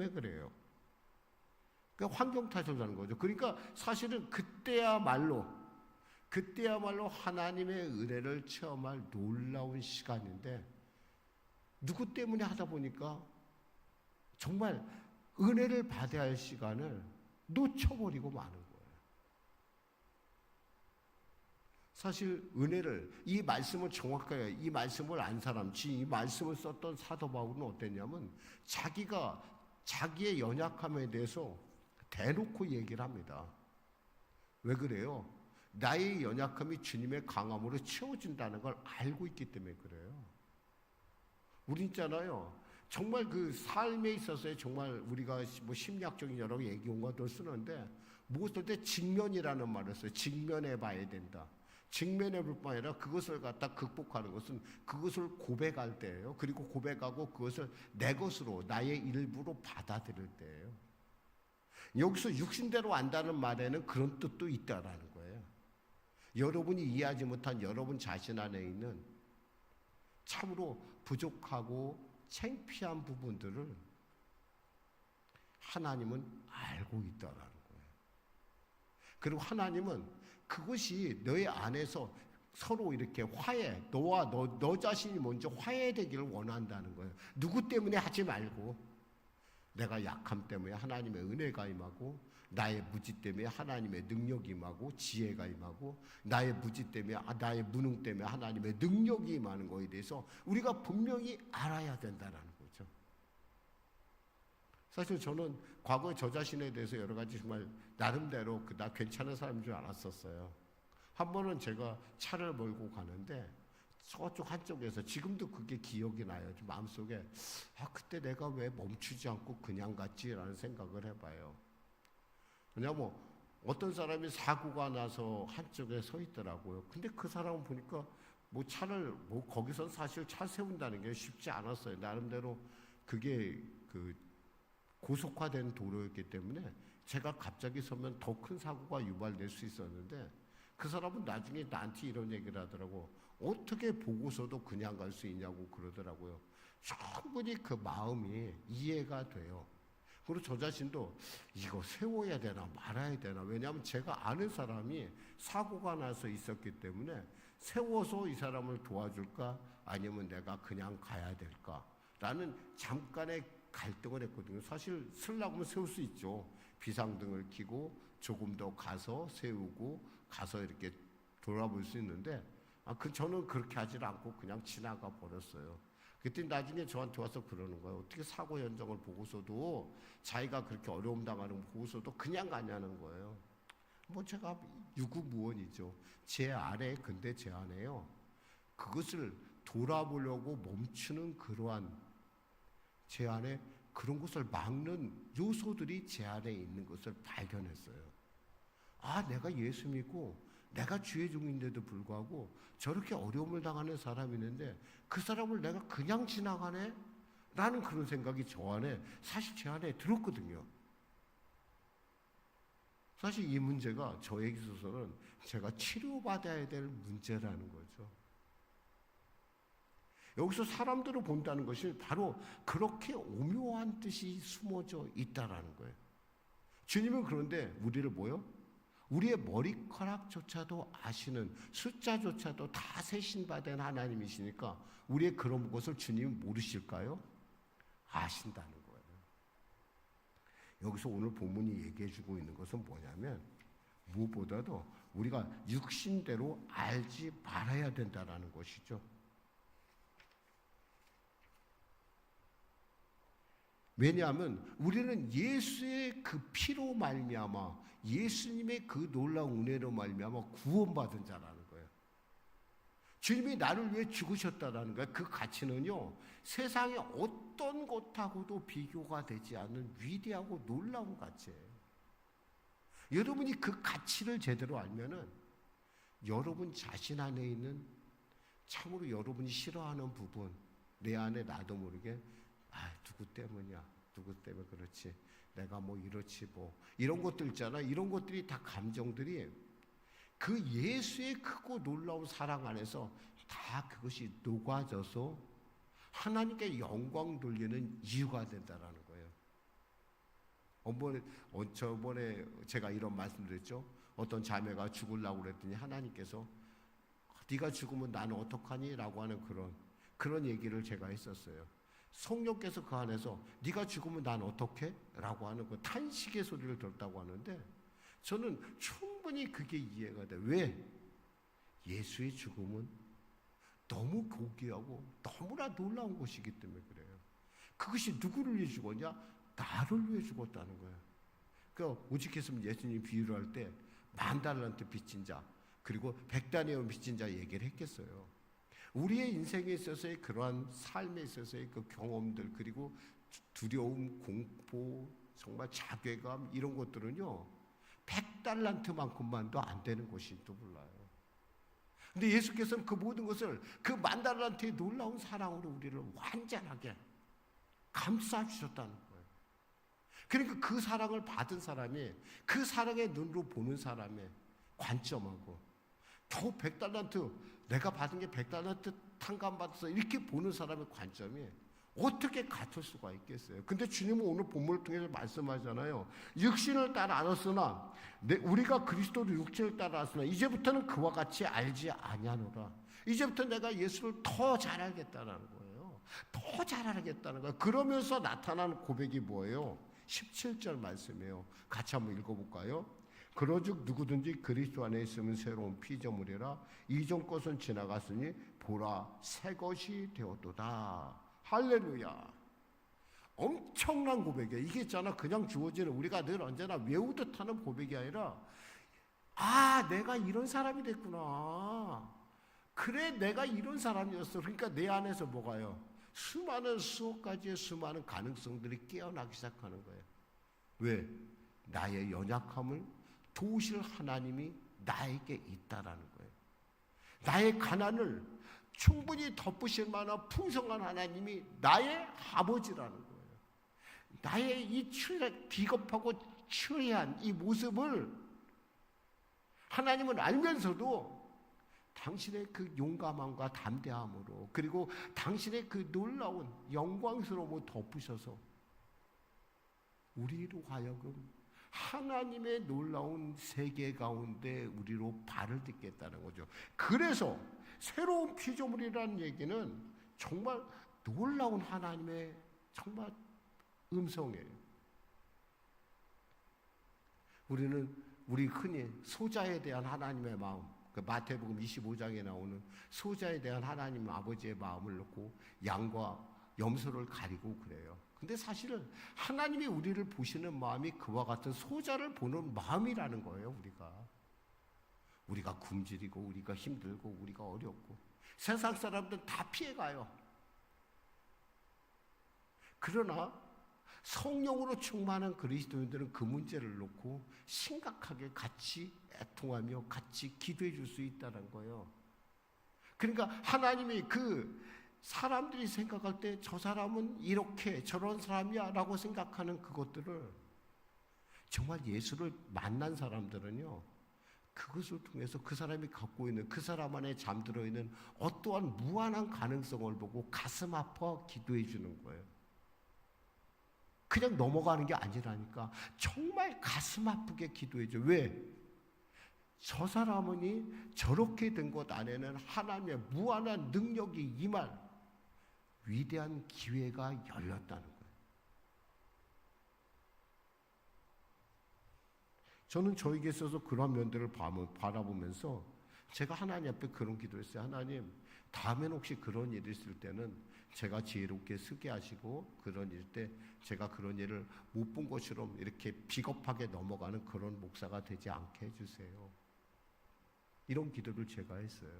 S1: 그래요. 그러니까 환경 탓을 하는 거죠. 그러니까 사실은 그때야말로 하나님의 은혜를 체험할 놀라운 시간인데, 누구 때문에 하다 보니까 정말 은혜를 받아야 할 시간을 놓쳐버리고 마는 거예요. 사실 은혜를, 이 말씀을 정확하게, 이 말씀을 안 사람, 이 말씀을 썼던 사도 바울은 어땠냐면 자기의 연약함에 대해서 대놓고 얘기를 합니다. 왜 그래요? 나의 연약함이 주님의 강함으로 채워진다는 걸 알고 있기 때문에 그래요. 우리 있잖아요. 정말 그 삶에 있어서 정말 우리가 뭐 심리학적인 여러 얘기용어도 쓰는데, 무엇을 때 직면이라는 말을 써요. 직면해 봐야 된다. 직면해 볼 뿐 아니라 그것을 갖다 극복하는 것은 그것을 고백할 때예요. 그리고 고백하고 그것을 내 것으로, 나의 일부로 받아들일 때예요. 여기서 육신대로 안다는 말에는 그런 뜻도 있다라는 거예요. 여러분이 이해하지 못한 여러분 자신 안에 있는 참으로 부족하고 창피한 부분들을 하나님은 알고 있다라는 거예요. 그리고 하나님은 그것이 너의 안에서 서로 이렇게 너와 너 자신이 먼저 화해되기를 원한다는 거예요. 누구 때문에 하지 말고, 내가 약함 때문에 하나님의 은혜가 임하고, 나의 무지 때문에 하나님의 능력이 임하고 지혜가 임하고, 나의 무지 때문에, 나의 무능 때문에 하나님의 능력이 임하는 것에 대해서 우리가 분명히 알아야 된다는 거죠. 사실 저는 과거에 저 자신에 대해서 여러 가지 정말 나름대로 나 괜찮은 사람인 줄 알았었어요. 한 번은 제가 차를 몰고 가는데 저쪽 한쪽에서, 지금도 그게 기억이 나요. 마음속에 그때 내가 왜 멈추지 않고 그냥 갔지라는 생각을 해봐요. 왜냐면 어떤 사람이 사고가 나서 한쪽에 서 있더라고요. 근데 그 사람은 보니까 거기선 사실 차 세운다는 게 쉽지 않았어요. 나름대로 그게 고속화된 도로였기 때문에 제가 갑자기 서면 더 큰 사고가 유발될 수 있었는데, 그 사람은 나중에 나한테 이런 얘기를 하더라고. 어떻게 보고서도 그냥 갈 수 있냐고 그러더라고요. 충분히 그 마음이 이해가 돼요. 그리고 저 자신도 이거 세워야 되나 말아야 되나, 왜냐하면 제가 아는 사람이 사고가 나서 있었기 때문에 세워서 이 사람을 도와줄까 아니면 내가 그냥 가야 될까 라는 잠깐의 갈등을 했거든요. 사실 쓰려고 하면 세울 수 있죠. 비상등을 켜고 조금 더 가서 세우고 가서 이렇게 돌아볼 수 있는데, 저는 그렇게 하질 않고 그냥 지나가 버렸어요. 그때 나중에 저한테 와서 그러는 거예요. 어떻게 사고 현장을 보고서도, 자기가 그렇게 어려움 당하는 거 보고서도 그냥 가냐는 거예요. 제가 유구무원이죠. 제 안에요. 그것을 돌아보려고 멈추는 그러한 제 안에 그런 것을 막는 요소들이 제 안에 있는 것을 발견했어요. 내가 예수 믿고 내가 주의 종인데도 불구하고 저렇게 어려움을 당하는 사람이 있는데 그 사람을 내가 그냥 지나가네? 라는 그런 생각이 저 안에, 사실 제 안에 들었거든요. 사실 이 문제가 저에게 있어서는 제가 치료받아야 될 문제라는 거죠. 여기서 사람들을 본다는 것이 바로 그렇게 오묘한 뜻이 숨어져 있다라는 거예요. 주님은 그런데 우리를 뭐요? 우리의 머리카락조차도 아시는, 숫자조차도 다 세신받은 하나님이시니까 우리의 그런 것을 주님이 모르실까요? 아신다는 거예요. 여기서 오늘 본문이 얘기해주고 있는 것은 뭐냐면, 무엇보다도 우리가 육신대로 알지 말아야 된다는 것이죠. 왜냐하면 우리는 예수의 그 피로 말미암아, 예수님의 그 놀라운 은혜로 말미암아 구원받은 자라는 거예요. 주님이 나를 위해 죽으셨다라는 거예요. 그 가치는요, 세상의 어떤 것하고도 비교가 되지 않는 위대하고 놀라운 가치예요. 여러분이 그 가치를 제대로 알면은 여러분 자신 안에 있는 참으로 여러분이 싫어하는 부분, 내 안에 나도 모르게 누구 때문이야, 누구 때문에 그렇지, 내가 뭐 이렇지 뭐, 이런 것들 있잖아. 이런 것들이 다 감정들이 그 예수의 크고 놀라운 사랑 안에서 다 그것이 녹아져서 하나님께 영광 돌리는 이유가 된다라는 거예요. 저번에 제가 이런 말씀드렸죠. 어떤 자매가 죽으려고 그랬더니 하나님께서 네가 죽으면 나는 어떡하니? 라고 하는 그런 얘기를 제가 했었어요. 성령께서 그 안에서 네가 죽으면 난 어떡해? 라고 하는 그 탄식의 소리를 들었다고 하는데, 저는 충분히 그게 이해가 돼요. 왜? 예수의 죽음은 너무 고귀하고 너무나 놀라운 것이기 때문에 그래요. 그것이 누구를 위해 죽었냐? 나를 위해 죽었다는 거예요. 그러니까 오직했으면 예수님이 비유를 할 때 10,000달란트 빚진 자, 그리고 100다니엘 빚진 자 얘기를 했겠어요. 우리의 인생에 있어서의 그러한 삶에 있어서의 그 경험들, 그리고 두려움, 공포, 정말 자괴감, 이런 것들은요 100달란트만큼만도 안 되는 것인지도 몰라요. 근데 예수께서는 그 모든 것을 그 10,000달란트의 놀라운 사랑으로 우리를 완전하게 감싸 주셨다는 거예요. 그러니까 그 사랑을 받은 사람이 그 사랑의 눈으로 보는 사람의 관점하고 겨우 100달란트, 내가 받은 게 100달란트 탕감받아서 이렇게 보는 사람의 관점이 어떻게 같을 수가 있겠어요? 근데 주님은 오늘 본문을 통해서 말씀하잖아요. 육신을 따라 알았으나, 우리가 그리스도를 육신을 따라 알았으나 이제부터는 그와 같이 알지 아니하노라. 이제부터 내가 예수를 더 잘 알겠다는 거예요. 더 잘 알겠다는 거예요. 그러면서 나타나는 고백이 뭐예요? 17절 말씀이에요. 같이 한번 읽어볼까요? 그러즉 누구든지 그리스도 안에 있으면 새로운 피조물이라, 이전 것은 지나갔으니 보라 새 것이 되었도다. 할렐루야. 엄청난 고백이에요. 이게 있잖아, 그냥 주어지는 우리가 늘 언제나 외우듯 하는 고백이 아니라, 내가 이런 사람이 됐구나, 그래 내가 이런 사람이었어. 그러니까 내 안에서 뭐가요? 수억 가지의 수많은 가능성들이 깨어나기 시작하는 거예요. 왜? 나의 연약함을 도우실 하나님이 나에게 있다라는 거예요. 나의 가난을 충분히 덮으실 만한 풍성한 하나님이 나의 아버지라는 거예요. 나의 이 비겁하고 추리한 이 모습을 하나님은 알면서도 당신의 그 용감함과 담대함으로, 그리고 당신의 그 놀라운 영광스러움을 덮으셔서 우리로 하여금 하나님의 놀라운 세계 가운데 우리로 발을 딛겠다는 거죠. 그래서 새로운 피조물이라는 얘기는 정말 놀라운 하나님의 정말 음성이에요. 우리 흔히 소자에 대한 하나님의 마음, 그 마태복음 25장에 나오는 소자에 대한 하나님 아버지의 마음을 놓고 양과 염소를 가리고 그래요. 근데 사실은 하나님이 우리를 보시는 마음이 그와 같은 소자를 보는 마음이라는 거예요. 우리가 굶주리고, 우리가 힘들고, 우리가 어렵고, 세상 사람들은 다 피해가요. 그러나 성령으로 충만한 그리스도인들은 그 문제를 놓고 심각하게 같이 애통하며 같이 기도해 줄 수 있다는 거예요. 그러니까 하나님이 그 사람들이 생각할 때 저 사람은 이렇게 저런 사람이야 라고 생각하는 그것들을 정말 예수를 만난 사람들은요, 그것을 통해서 그 사람이 갖고 있는, 그 사람 안에 잠들어 있는 어떠한 무한한 가능성을 보고 가슴 아파 기도해 주는 거예요. 그냥 넘어가는 게 아니라니까. 정말 가슴 아프게 기도해 줘. 왜? 저 사람은 저렇게 된 것 안에는 하나님의 무한한 능력이 임할 위대한 기회가 열렸다는 거예요. 저는 저에게 있어서 그런 면들을 바라보면서 제가 하나님 앞에 그런 기도했어요. 하나님, 다음엔 혹시 그런 일이 있을 때는 제가 지혜롭게 쓰게 하시고, 그런 일 때 제가 그런 일을 못 본 것처럼 이렇게 비겁하게 넘어가는 그런 목사가 되지 않게 해주세요. 이런 기도를 제가 했어요.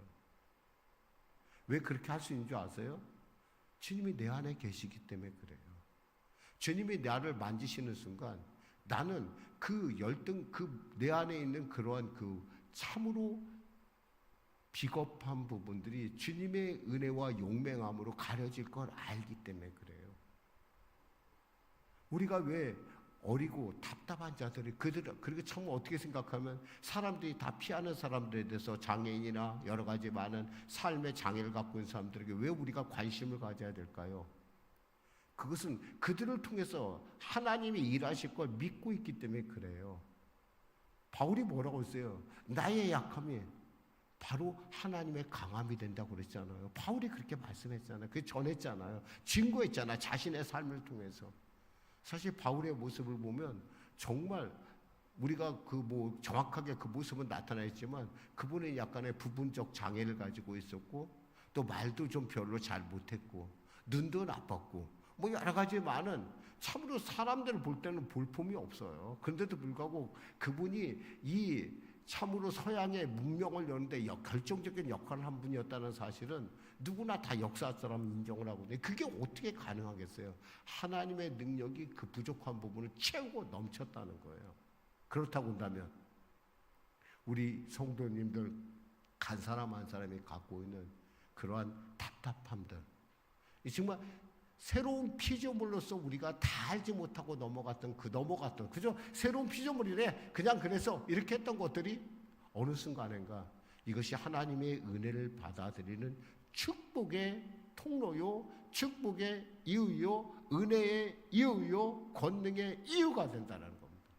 S1: 왜 그렇게 할 수 있는 줄 아세요? 주님이 내 안에 계시기 때문에 그래요. 주님이 나를 만지시는 순간 나는 그 열등, 내 안에 있는 그러한 참으로 비겁한 부분들이 주님의 은혜와 용맹함으로 가려질 걸 알기 때문에 그래요. 우리가 왜 어리고 답답한 자들이 그렇게 참 어떻게 생각하면 사람들이 다 피하는 사람들에 대해서 장애인이나 여러 가지 많은 삶의 장애를 갖고 있는 사람들에게 왜 우리가 관심을 가져야 될까요? 그것은 그들을 통해서 하나님이 일하실 걸 믿고 있기 때문에 그래요. 바울이 뭐라고 했어요? 나의 약함이 바로 하나님의 강함이 된다고 그랬잖아요. 바울이 그렇게 말씀했잖아요. 그 전했잖아요. 증거했잖아요. 자신의 삶을 통해서. 사실 바울의 모습을 보면 정말 우리가 정확하게 그 모습은 나타나있지만 그분은 약간의 부분적 장애를 가지고 있었고, 또 말도 좀 별로 잘 못했고, 눈도 나빴고, 여러 가지 많은, 참으로 사람들을 볼 때는 볼품이 없어요. 그런데도 불구하고 그분이 이 참으로 서양의 문명을 여는데 결정적인 역할을 한 분이었다는 사실은 누구나 다 역사 사람 인정을 하거든요. 그게 어떻게 가능하겠어요? 하나님의 능력이 그 부족한 부분을 채우고 넘쳤다는 거예요. 그렇다고 한다면 우리 성도님들 한 사람 한 사람이 갖고 있는 그러한 답답함들, 정말 새로운 피조물로서 우리가 다 알지 못하고 넘어갔던 그저 새로운 피조물이래, 그냥 그래서 이렇게 했던 것들이 어느 순간인가 이것이 하나님의 은혜를 받아들이는 축복의 통로요, 축복의 이유요, 은혜의 이유요, 권능의 이유가 된다는 겁니다.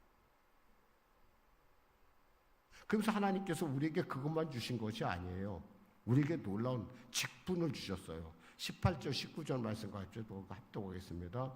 S1: 그래서 하나님께서 우리에게 그것만 주신 것이 아니에요. 우리에게 놀라운 직분을 주셨어요. 18절 19절 말씀과 같이 합독하겠습니다.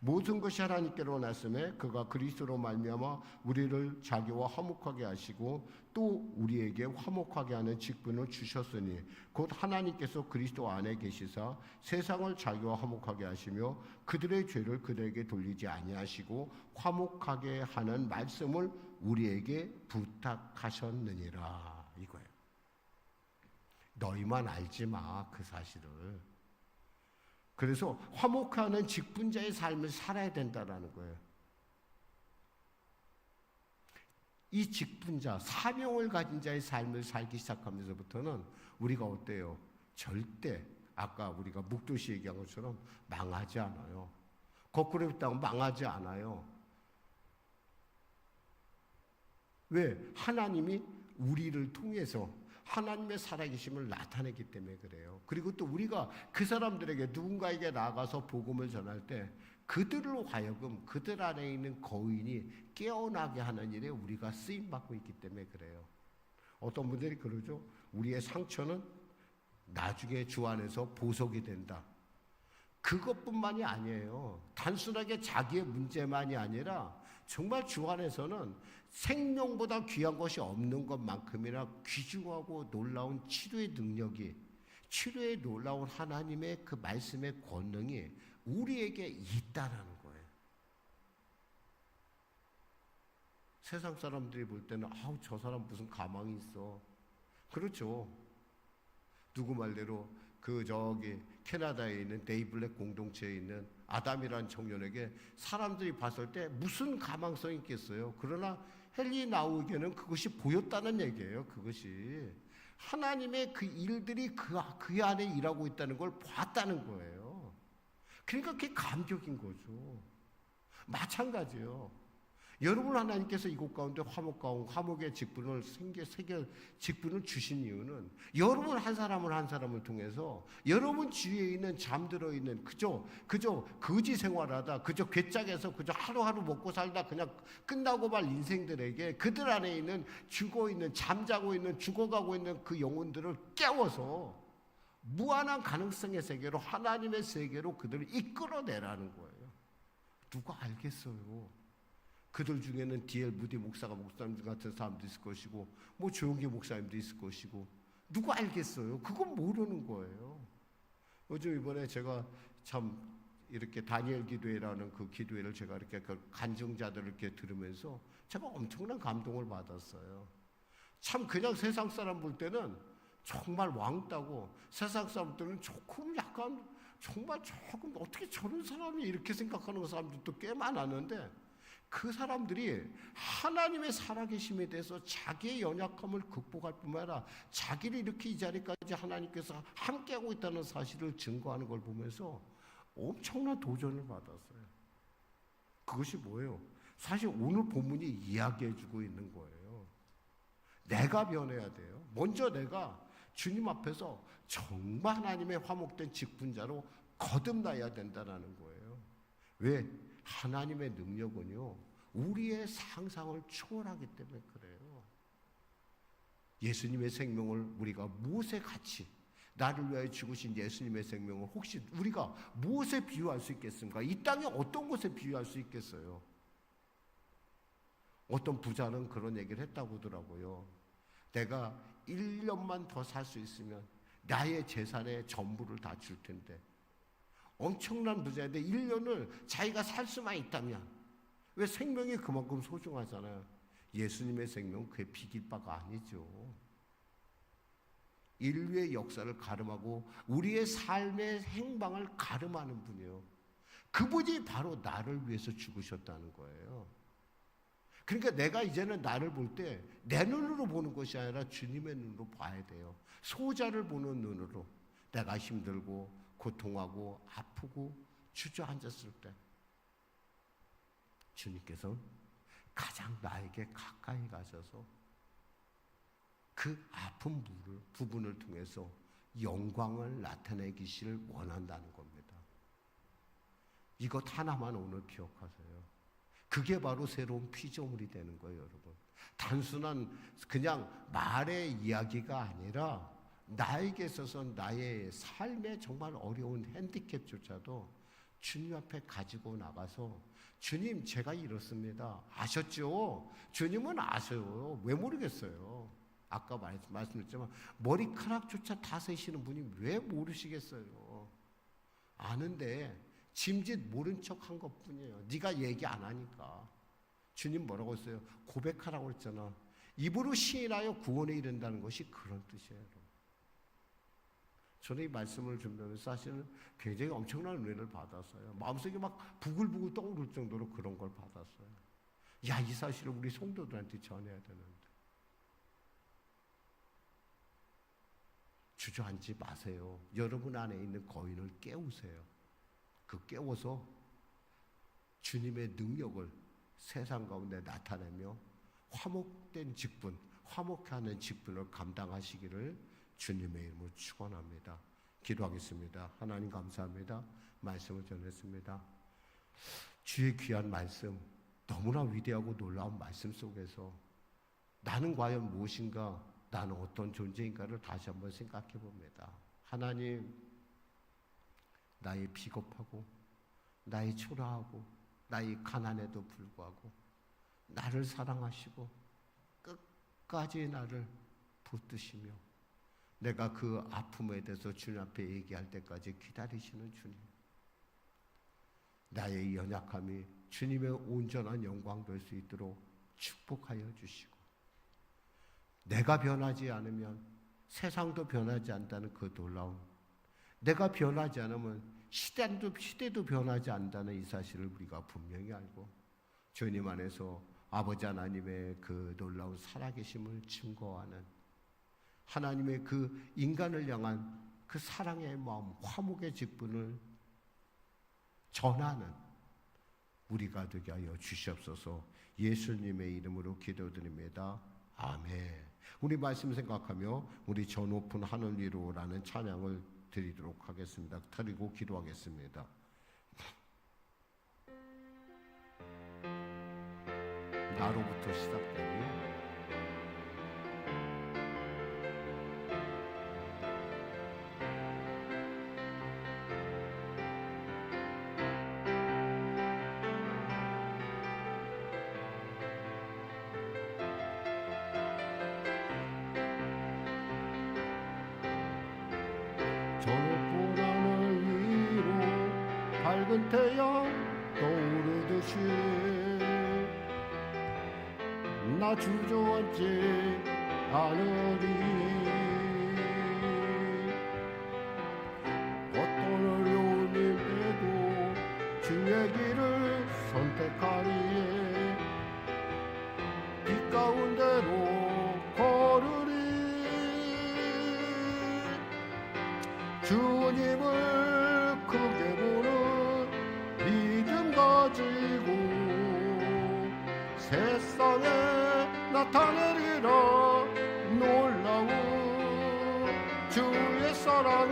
S1: 모든 것이 하나님께로 났음에 그가 그리스도로 말미암아 우리를 자기와 화목하게 하시고 또 우리에게 화목하게 하는 직분을 주셨으니 곧 하나님께서 그리스도 안에 계시사 세상을 자기와 화목하게 하시며 그들의 죄를 그들에게 돌리지 아니하시고 화목하게 하는 말씀을 우리에게 부탁하셨느니라. 이거예요. 너희만 알지 마, 그 사실을. 그래서 화목하는 직분자의 삶을 살아야 된다는 거예요. 이 직분자, 사명을 가진 자의 삶을 살기 시작하면서부터는 우리가 어때요? 절대 아까 우리가 묵도시 얘기한 것처럼 망하지 않아요. 거꾸로 했다고 망하지 않아요. 왜? 하나님이 우리를 통해서 하나님의 살아계심을 나타내기 때문에 그래요. 그리고 또 우리가 그 사람들에게 누군가에게 나가서 복음을 전할 때 그들로 하여금 그들 안에 있는 거인이 깨어나게 하는 일에 우리가 쓰임받고 있기 때문에 그래요. 어떤 분들이 그러죠. 우리의 상처는 나중에 주 안에서 보석이 된다. 그것뿐만이 아니에요. 단순하게 자기의 문제만이 아니라 정말 주 안에서는 생명보다 귀한 것이 없는 것만큼이나 귀중하고 놀라운 치료의 능력이, 치료의 놀라운 하나님의 그 말씀의 권능이 우리에게 있다라는 거예요. 세상 사람들이 볼 때는 아우 저 사람 무슨 가망이 있어. 그렇죠. 누구 말대로 캐나다에 있는 데이블랙 공동체에 있는 아담이라는 청년에게 사람들이 봤을 때 무슨 가망성이 있겠어요. 그러나 헨리 나우에게는 그것이 보였다는 얘기예요. 그것이 하나님의 그 일들이 그 안에 일하고 있다는 걸 봤다는 거예요. 그러니까 그게 감격인 거죠. 마찬가지예요. 여러분 하나님께서 이곳 가운데 화목의 직분을 직분을 주신 이유는 여러분 한 사람을 통해서 여러분 주위에 있는 잠들어 있는 그저 거지 생활하다 그저 괴짝에서 그저 하루하루 먹고 살다 그냥 끝나고 말 인생들에게 그들 안에 있는 잠자고 있는 죽어가고 있는 그 영혼들을 깨워서 무한한 가능성의 세계로 하나님의 세계로 그들을 이끌어내라는 거예요. 누가 알겠어요? 그들 중에는 D.L. 무디 목사님 같은 사람도 있을 것이고 뭐 조용기 목사님도 있을 것이고 누가 알겠어요? 그건 모르는 거예요. 요즘 이번에 제가 참 이렇게 다니엘 기도회라는 그 기도회를 제가 이렇게 그 간증자들을 이렇게 들으면서 제가 엄청난 감동을 받았어요. 참 그냥 세상 사람 볼 때는 정말 왕따고 세상 사람들은 조금 약간 정말 조금 어떻게 저런 사람이 이렇게 생각하는 사람들도 꽤 많았는데 그 사람들이 하나님의 살아계심에 대해서 자기의 연약함을 극복할 뿐만 아니라 자기를 이렇게 이 자리까지 하나님께서 함께하고 있다는 사실을 증거하는 걸 보면서 엄청난 도전을 받았어요. 그것이 뭐예요? 사실 오늘 본문이 이야기해주고 있는 거예요. 내가 변해야 돼요. 먼저 내가 주님 앞에서 정말 하나님의 화목된 직분자로 거듭나야 된다는 거예요. 왜? 하나님의 능력은요 우리의 상상을 초월하기 때문에 그래요. 예수님의 생명을 우리가 무엇에 같이 나를 위하여 죽으신 예수님의 생명을 혹시 우리가 무엇에 비유할 수 있겠습니까? 이 땅에 어떤 것에 비유할 수 있겠어요? 어떤 부자는 그런 얘기를 했다고 하더라고요. 내가 1년만 더 살 수 있으면 나의 재산의 전부를 다 줄 텐데 엄청난 부자인데 1년을 자기가 살 수만 있다면 왜 생명이 그만큼 소중하잖아요. 예수님의 생명은 그에 비길 바가 아니죠. 인류의 역사를 가름하고 우리의 삶의 행방을 가름하는 분이에요. 그분이 바로 나를 위해서 죽으셨다는 거예요. 그러니까 내가 이제는 나를 볼 때 내 눈으로 보는 것이 아니라 주님의 눈으로 봐야 돼요. 소자를 보는 눈으로. 내가 힘들고 고통하고 아프고 주저앉았을 때 주님께서 가장 나에게 가까이 가셔서 그 아픈 부분을 통해서 영광을 나타내기를 원한다는 겁니다. 이것 하나만 오늘 기억하세요. 그게 바로 새로운 피조물이 되는 거예요, 여러분. 단순한 그냥 말의 이야기가 아니라 나에게 있어서 나의 삶의 정말 어려운 핸디캡조차도 주님 앞에 가지고 나가서 주님 제가 이렇습니다. 아셨죠? 주님은 아세요. 왜 모르겠어요? 아까 말씀드렸지만 머리카락조차 다 세시는 분이 왜 모르시겠어요? 아는데 짐짓 모른 척한 것뿐이에요. 네가 얘기 안 하니까. 주님 뭐라고 했어요? 고백하라고 했잖아. 입으로 시인하여 구원에 이른다는 것이 그런 뜻이에요. 저는 이 말씀을 준비하면서 사실은 굉장히 엄청난 은혜를 받았어요. 마음속에 막 부글부글 떠오를 정도로 그런 걸 받았어요. 야, 이 사실을 우리 성도들한테 전해야 되는데. 주저앉지 마세요. 여러분 안에 있는 거인을 깨우세요. 그 깨워서 주님의 능력을 세상 가운데 나타내며 화목된 직분, 화목하는 직분을 감당하시기를 주님의 이름으로 축원합니다. 기도하겠습니다. 하나님 감사합니다. 말씀을 전했습니다. 주의 귀한 말씀, 너무나 위대하고 놀라운 말씀 속에서 나는 과연 무엇인가, 나는 어떤 존재인가를 다시 한번 생각해 봅니다. 하나님, 나의 비겁하고 나의 초라하고 나의 가난에도 불구하고 나를 사랑하시고 끝까지 나를 붙드시며 내가 그 아픔에 대해서 주님 앞에 얘기할 때까지 기다리시는 주님, 나의 연약함이 주님의 온전한 영광 될 수 있도록 축복하여 주시고 내가 변하지 않으면 세상도 변하지 않다는 그 놀라움, 내가 변하지 않으면 시대도 변하지 않는다는 이 사실을 우리가 분명히 알고 주님 안에서 아버지 하나님의 그 놀라운 살아계심을 증거하는 하나님의 그 인간을 향한 그 사랑의 마음, 화목의 직분을 전하는 우리가 되게 하여 주시옵소서. 예수님의 이름으로 기도드립니다. 아멘. 우리 말씀 생각하며 우리 저 높은 하늘 위로라는 찬양을 드리도록 하겠습니다. 드리고 기도하겠습니다. 나로부터 시작되니 저 높은 하늘 위로 밝은 태양 떠오르듯이 나 주저앉지 않으리. 어떤 어려운 일에도 주의 길을 선택하리에 빛 가운데로 걸으리. 주님을 크게 보는 믿음 가지고 세상에 나타내리라. 놀라운 주의 사랑을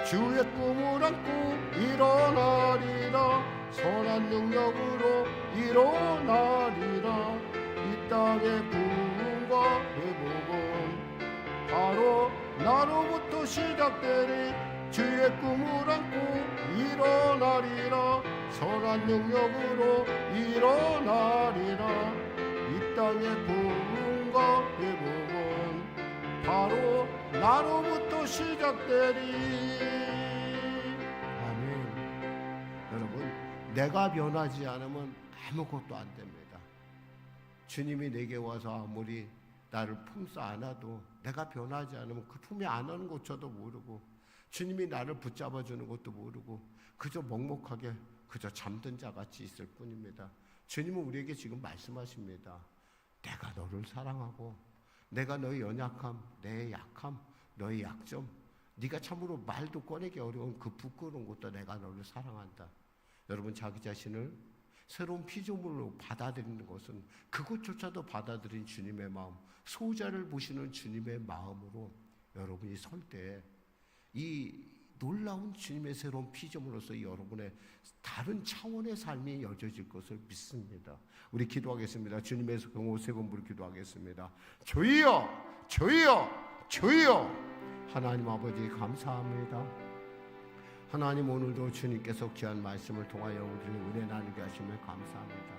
S1: 주의 꿈을 안고 일어나리라. 선한 능력으로 일어나리라. 이 땅의 부흥과 회복은 바로 나로부터 시작되리. 주의 꿈을 안고 일어나리라. 선한 능력으로 일어나리라. 이 땅의 부흥과 회복은 바로 나로부터 시작되리. 아멘. 여러분, 내가 변하지 않으면 아무것도 안 됩니다. 주님이 내게 와서 아무리 나를 품싸 안아도 내가 변하지 않으면 그 품에 안는 것조차도 모르고 주님이 나를 붙잡아주는 것도 모르고 그저 먹먹하게 그저 잠든 자같이 있을 뿐입니다. 주님은 우리에게 지금 말씀하십니다. 내가 너를 사랑하고 내가 너의 연약함, 내 약함, 너의 약점, 네가 참으로 말도 꺼내기 어려운 그 부끄러운 것도 내가 너를 사랑한다. 여러분, 자기 자신을 새로운 피조물로 받아들이는 것은 그것조차도 받아들인 주님의 마음, 소자를 보시는 주님의 마음으로 여러분이 설 때 이 놀라운 주님의 새로운 피조물로서 여러분의 다른 차원의 삶이 여겨질 것을 믿습니다. 우리 기도하겠습니다. 주님의 경호 세 번 부르 기도하겠습니다. 주여, 주여, 주여. 하나님 아버지 감사합니다. 하나님, 오늘도 주님께서 귀한 말씀을 통하여 우리를 은혜 나누게 하심을 감사합니다.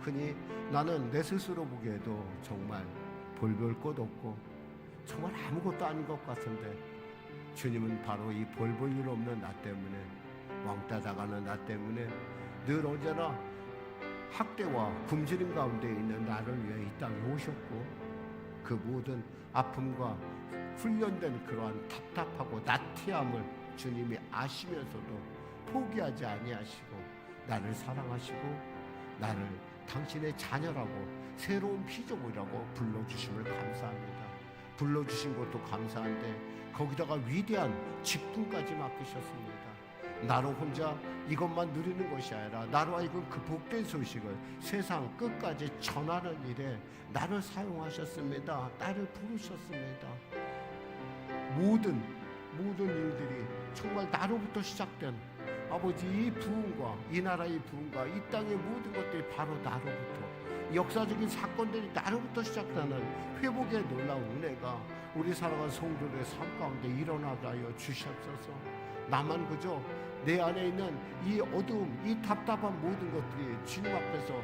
S1: 흔히 나는 내 스스로 보기에도 정말 볼볼 것 없고 정말 아무것도 아닌 것 같은데 주님은 바로 이 볼볼 일 없는 나 때문에, 왕따 당하는 나 때문에 늘 언제나 학대와 굶주림 가운데 있는 나를 위해 이 땅에 오셨고 그 모든 아픔과 훈련된 그러한 답답하고 나태함을 주님이 아시면서도 포기하지 아니하시고 나를 사랑하시고 나를 당신의 자녀라고 새로운 피조물이라고 불러주심을 감사합니다. 불러주신 것도 감사한데 거기다가 위대한 직분까지 맡기셨습니다. 나로 혼자 이것만 누리는 것이 아니라 나로 하여금 그 복된 소식을 세상 끝까지 전하는 일에 나를 사용하셨습니다. 나를 부르셨습니다. 모든 일들이 정말 나로부터 시작된 아버지 이 부흥과 이 나라의 부흥과 이 땅의 모든 것들이 바로 나로부터, 역사적인 사건들이 나로부터 시작되는 회복의 놀라운 은혜가 우리 사랑하는 성도들의 삶 가운데 일어나게 하여 주시옵소서. 나만 그저 내 안에 있는 이 어두움, 이 답답한 모든 것들이 주님 앞에서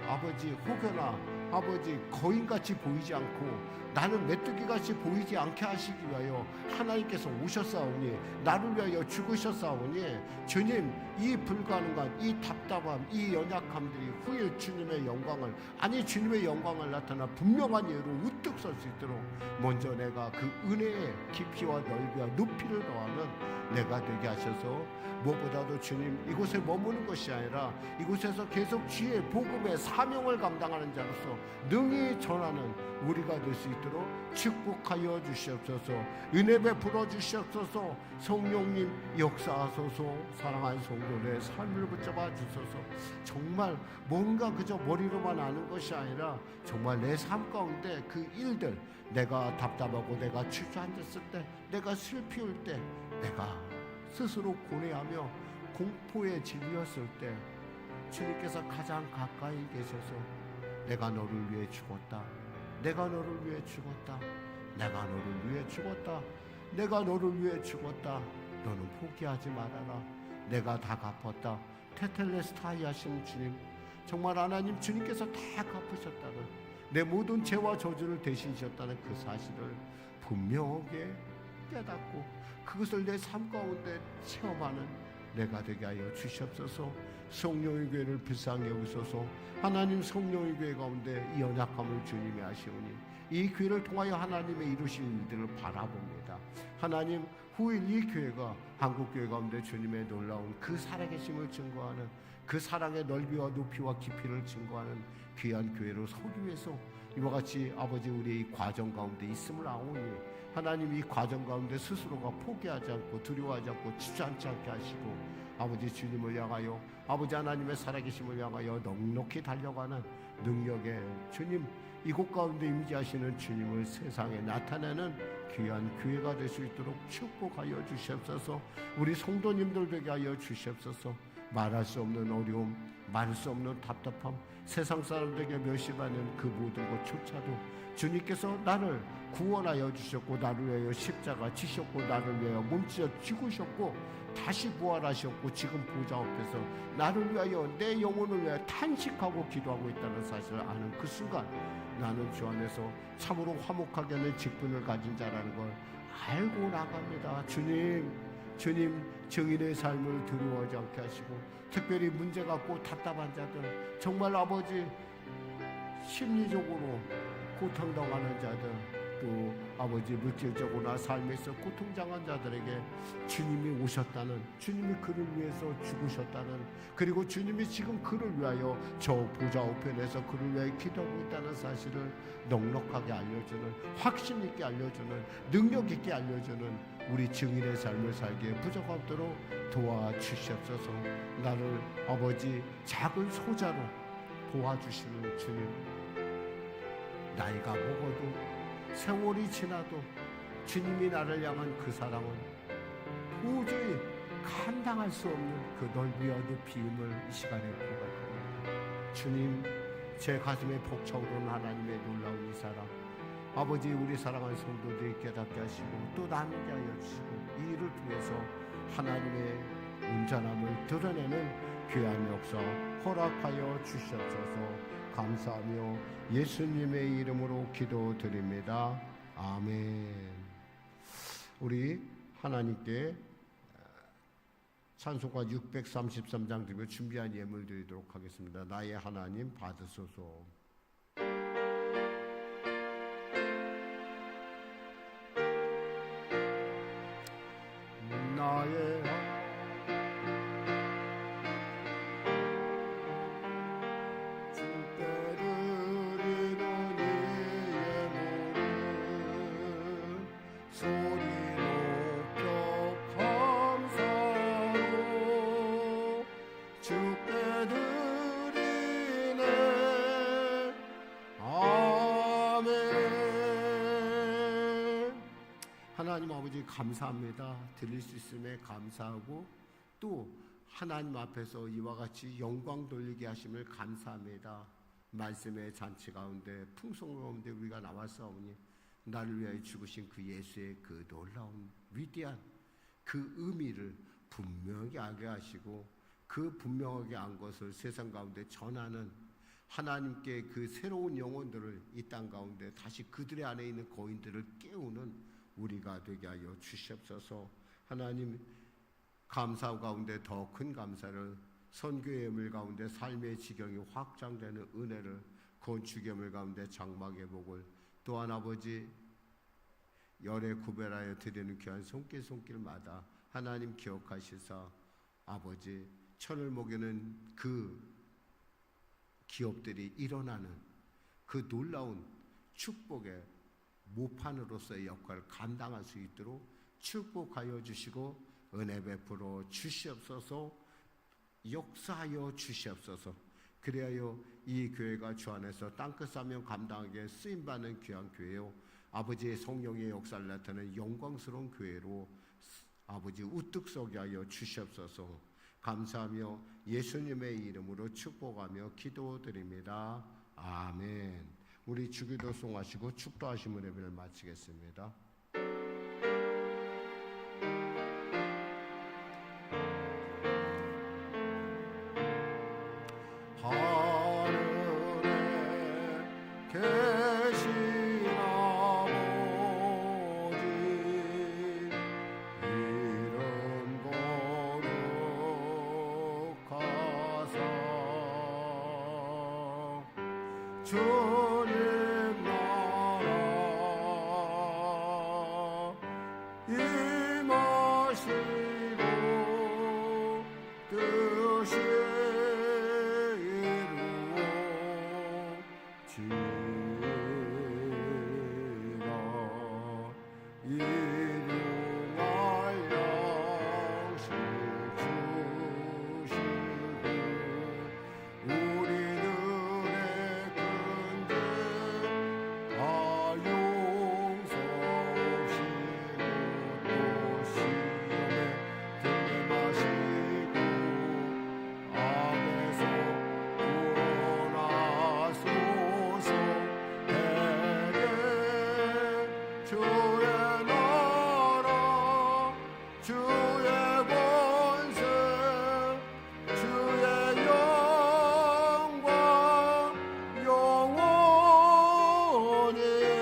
S1: 아버지 혹여나 아버지 거인같이 보이지 않고 나는 메뚜기같이 보이지 않게 하시기 위하여 하나님께서 오셨사오니, 나를 위하여 죽으셨사오니 주님, 이 불가능한 이 답답함, 이 연약함들이 후에 주님의 영광을, 아니 주님의 영광을 나타나 분명한 예로 우뚝 설 수 있도록 먼저 내가 그 은혜의 깊이와 넓이와 높이를 더하는 내가 되게 하셔서 무엇보다도 주님 이곳에 머무는 것이 아니라 이곳에서 계속 주의 복음의 사명을 감당하는 자로서 능히 전하는 우리가 될 수 있도록 축복하여 주시옵소서. 은혜 베풀어 주시옵소서. 성령님 역사하소서. 사랑하는 성도들의 삶을 붙잡아 주소서. 정말 뭔가 그저 머리로만 아는 것이 아니라 정말 내 삶 가운데 그 일들, 내가 답답하고 내가 주저앉았을 때, 내가 슬피울 때, 내가 스스로 고뇌하며 공포에 질렸을 때 주님께서 가장 가까이 계셔서 내가 너를 위해 죽었다, 내가 너를 위해 죽었다, 내가 너를 위해 죽었다, 내가 너를 위해 죽었다, 너는 포기하지 말아라, 내가 다 갚았다. 테텔레스타이 하시는 주님, 정말 하나님 주님께서 다 갚으셨다는, 내 모든 죄와 저주를 대신하셨다는 그 사실을 분명하게 깨닫고 그것을 내 삶 가운데 체험하는 내가 되게 하여 주시옵소서. 성령의 교회를 불쌍히 여기소서. 하나님 성령의 교회 가운데 이 연약함을 주님이 아시오니 이 교회를 통하여 하나님의 이루실 일들을 바라봅니다. 하나님 후일 이 교회가 한국교회 가운데 주님의 놀라운 그 살아계심을 증거하는, 그 사랑의 넓이와 높이와 깊이를 증거하는 귀한 교회로 서기 위해서 이와 같이 아버지 우리의 이 과정 가운데 있음을 아오니 하나님 이 과정 가운데 스스로가 포기하지 않고 두려워하지 않고 주저앉지 않게 하시고 아버지 주님을 향하여, 아버지 하나님의 살아계심을 향하여 넉넉히 달려가는 능력의 주님, 이곳 가운데 임재하시는 주님을 세상에 나타내는 귀한 교회가 될 수 있도록 축복하여 주시옵소서. 우리 성도님들 되게 하여 주시옵소서. 말할 수 없는 어려움, 말할 수 없는 답답함, 세상 사람들에게 멸시받는 그 모든 것조차도 주님께서 나를 구원하여 주셨고 나를 위하여 십자가 지셨고 나를 위하여 몸찢어 죽으셨고 다시 부활하셨고 지금 보좌 앞에서 나를 위하여 내 영혼을 위하여 탄식하고 기도하고 있다는 사실을 아는 그 순간 나는 주 안에서 참으로 화목하게 하는 직분을 가진 자라는 걸 알고 나갑니다. 주님 증인의 삶을 두려워하지 않게 하시고 특별히 문제 갖고 답답한 자들, 정말 아버지 심리적으로 고통당하는 자들, 또 아버지 물질적으로나 삶에서 고통당한 자들에게 주님이 오셨다는, 주님이 그를 위해서 죽으셨다는, 그리고 주님이 지금 그를 위하여 저 보좌 우편에서 그를 위하여 기도하고 있다는 사실을 넉넉하게 알려주는, 확신 있게 알려주는, 능력 있게 알려주는 우리 증인의 삶을 살기에 부족하도록 도와주시옵소서. 나를 아버지 작은 소자로 도와주시는 주님, 나이가 먹어도 세월이 지나도 주님이 나를 향한 그 사랑은 도저히 감당할 수 없는 그 넓이와 높이임을 이 시간에 고백합니다. 주님, 제 가슴에 벅차오르는 하나님의 놀라운 이 사랑, 아버지 우리 사랑하는 성도들이 깨닫게 하시고 또 나누게 하여 주시고 이 일을 통해서 하나님의 온전함을 드러내는 귀한 역사 허락하여 주시옵소서. 감사하며 예수님의 이름으로 기도드립니다. 아멘. 우리 하나님께 찬송가 633장 드리며 준비한 예물 드리도록 하겠습니다. 나의 하나님 받으소서. 나의 하나님 아버지 감사합니다. 드릴 수 있음에 감사하고 또 하나님 앞에서 이와 같이 영광 돌리게 하심을 감사합니다. 말씀의 잔치 가운데 풍성 가운데 우리가 나왔사오니 나를 위하여 죽으신 그 예수의 그 놀라운 위대한 그 의미를 분명히 알게 하시고 그 분명하게 안 것을 세상 가운데 전하는 하나님께 그 새로운 영혼들을 이 땅 가운데 다시 그들의 안에 있는 거인들을 깨우는 우리가 되게 하여 주시옵소서. 하나님 감사 가운데 더 큰 감사를, 선교의 예물 가운데 삶의 지경이 확장되는 은혜를, 건축의 예물 가운데 장막의 복을, 또한 아버지 열에 구별하여 드리는 귀한 손길마다 하나님 기억하시사 아버지 천을 먹이는 그 기업들이 일어나는 그 놀라운 축복의 모판으로서의 역할을 감당할 수 있도록 축복하여 주시고 은혜 베풀어 주시옵소서. 역사하여 주시옵소서. 그리하여 이 교회가 주 안에서 땅끝 사명 감당하게 쓰임받는 귀한 교회요, 아버지의 성령의 역사를 나타내는 영광스러운 교회로 아버지 우뚝 서게 하여 주시옵소서. 감사하며 예수님의 이름으로 축복하며 기도드립니다. 아멘. 우리 주기도 송하시고 축도하시는 예배를 마치겠습니다. 주님 나라 임하시고 뜻이 이루어지라. 일용할 양식 주시고 우리는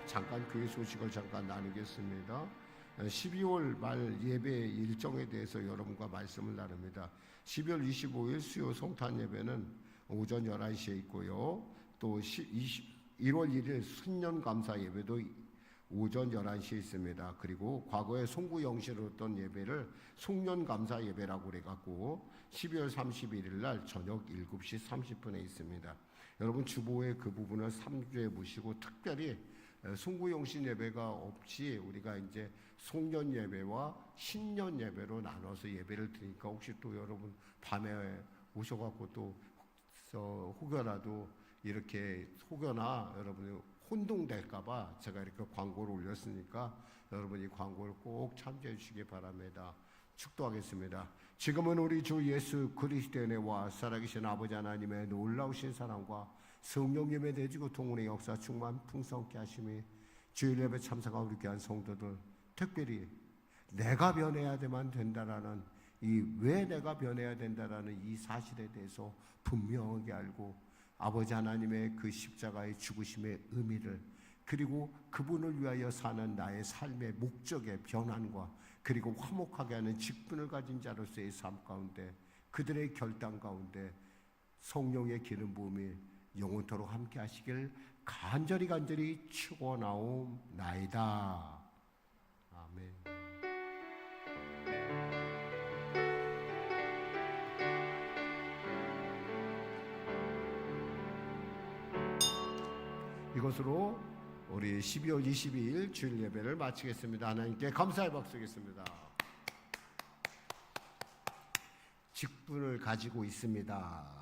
S1: 잠깐 그 소식을 잠깐 나누겠습니다. 12월 말 예배 일정에 대해서 여러분과 말씀을 나눕니다. 12월 25일 수요 성탄 예배는 오전 11시에 있고요. 또 1월 1일 신년 감사 예배도 오전 11시에 있습니다. 그리고 과거에 송구 영시로 했던 예배를 송년 감사 예배라고 그래갖고 12월 31일 날 저녁 7시 30분에 있습니다. 여러분 주보에 그 부분을 3주에 보시고 특별히 송구영신 예배가 없이 우리가 이제 송년 예배와 신년 예배로 나눠서 예배를 드리니까 혹시 또 여러분 밤에 오셔갖고 또 혹여라도 이렇게 혹여나 여러분이 혼동될까봐 제가 이렇게 광고를 올렸으니까 여러분이 광고를 꼭 참조해 주시기 바랍니다. 축도하겠습니다. 지금은 우리 주 예수 그리스도의 은혜와 살아계신 아버지 하나님의 놀라우신 사랑과 성령님의 대지고 통운의 역사 충만 풍성케 하심이 주일 예배 참석하고 우리 귀한 성도들, 특별히 내가 변해야만 된다라는 왜 내가 변해야 된다라는 이 사실에 대해서 분명하게 알고 아버지 하나님의 그 십자가의 죽으심의 의미를, 그리고 그분을 위하여 사는 나의 삶의 목적의 변환과 그리고 화목하게 하는 직분을 가진 자로서의 삶 가운데, 그들의 결단 가운데 성령의 기름 부음이 영원토록 함께 하시길 간절히 축원하옵나이다. 아멘. 이것으로 우리 12월 22일 주일 예배를 마치겠습니다. 하나님께 감사의 박수겠습니다. 직분을 가지고 있습니다.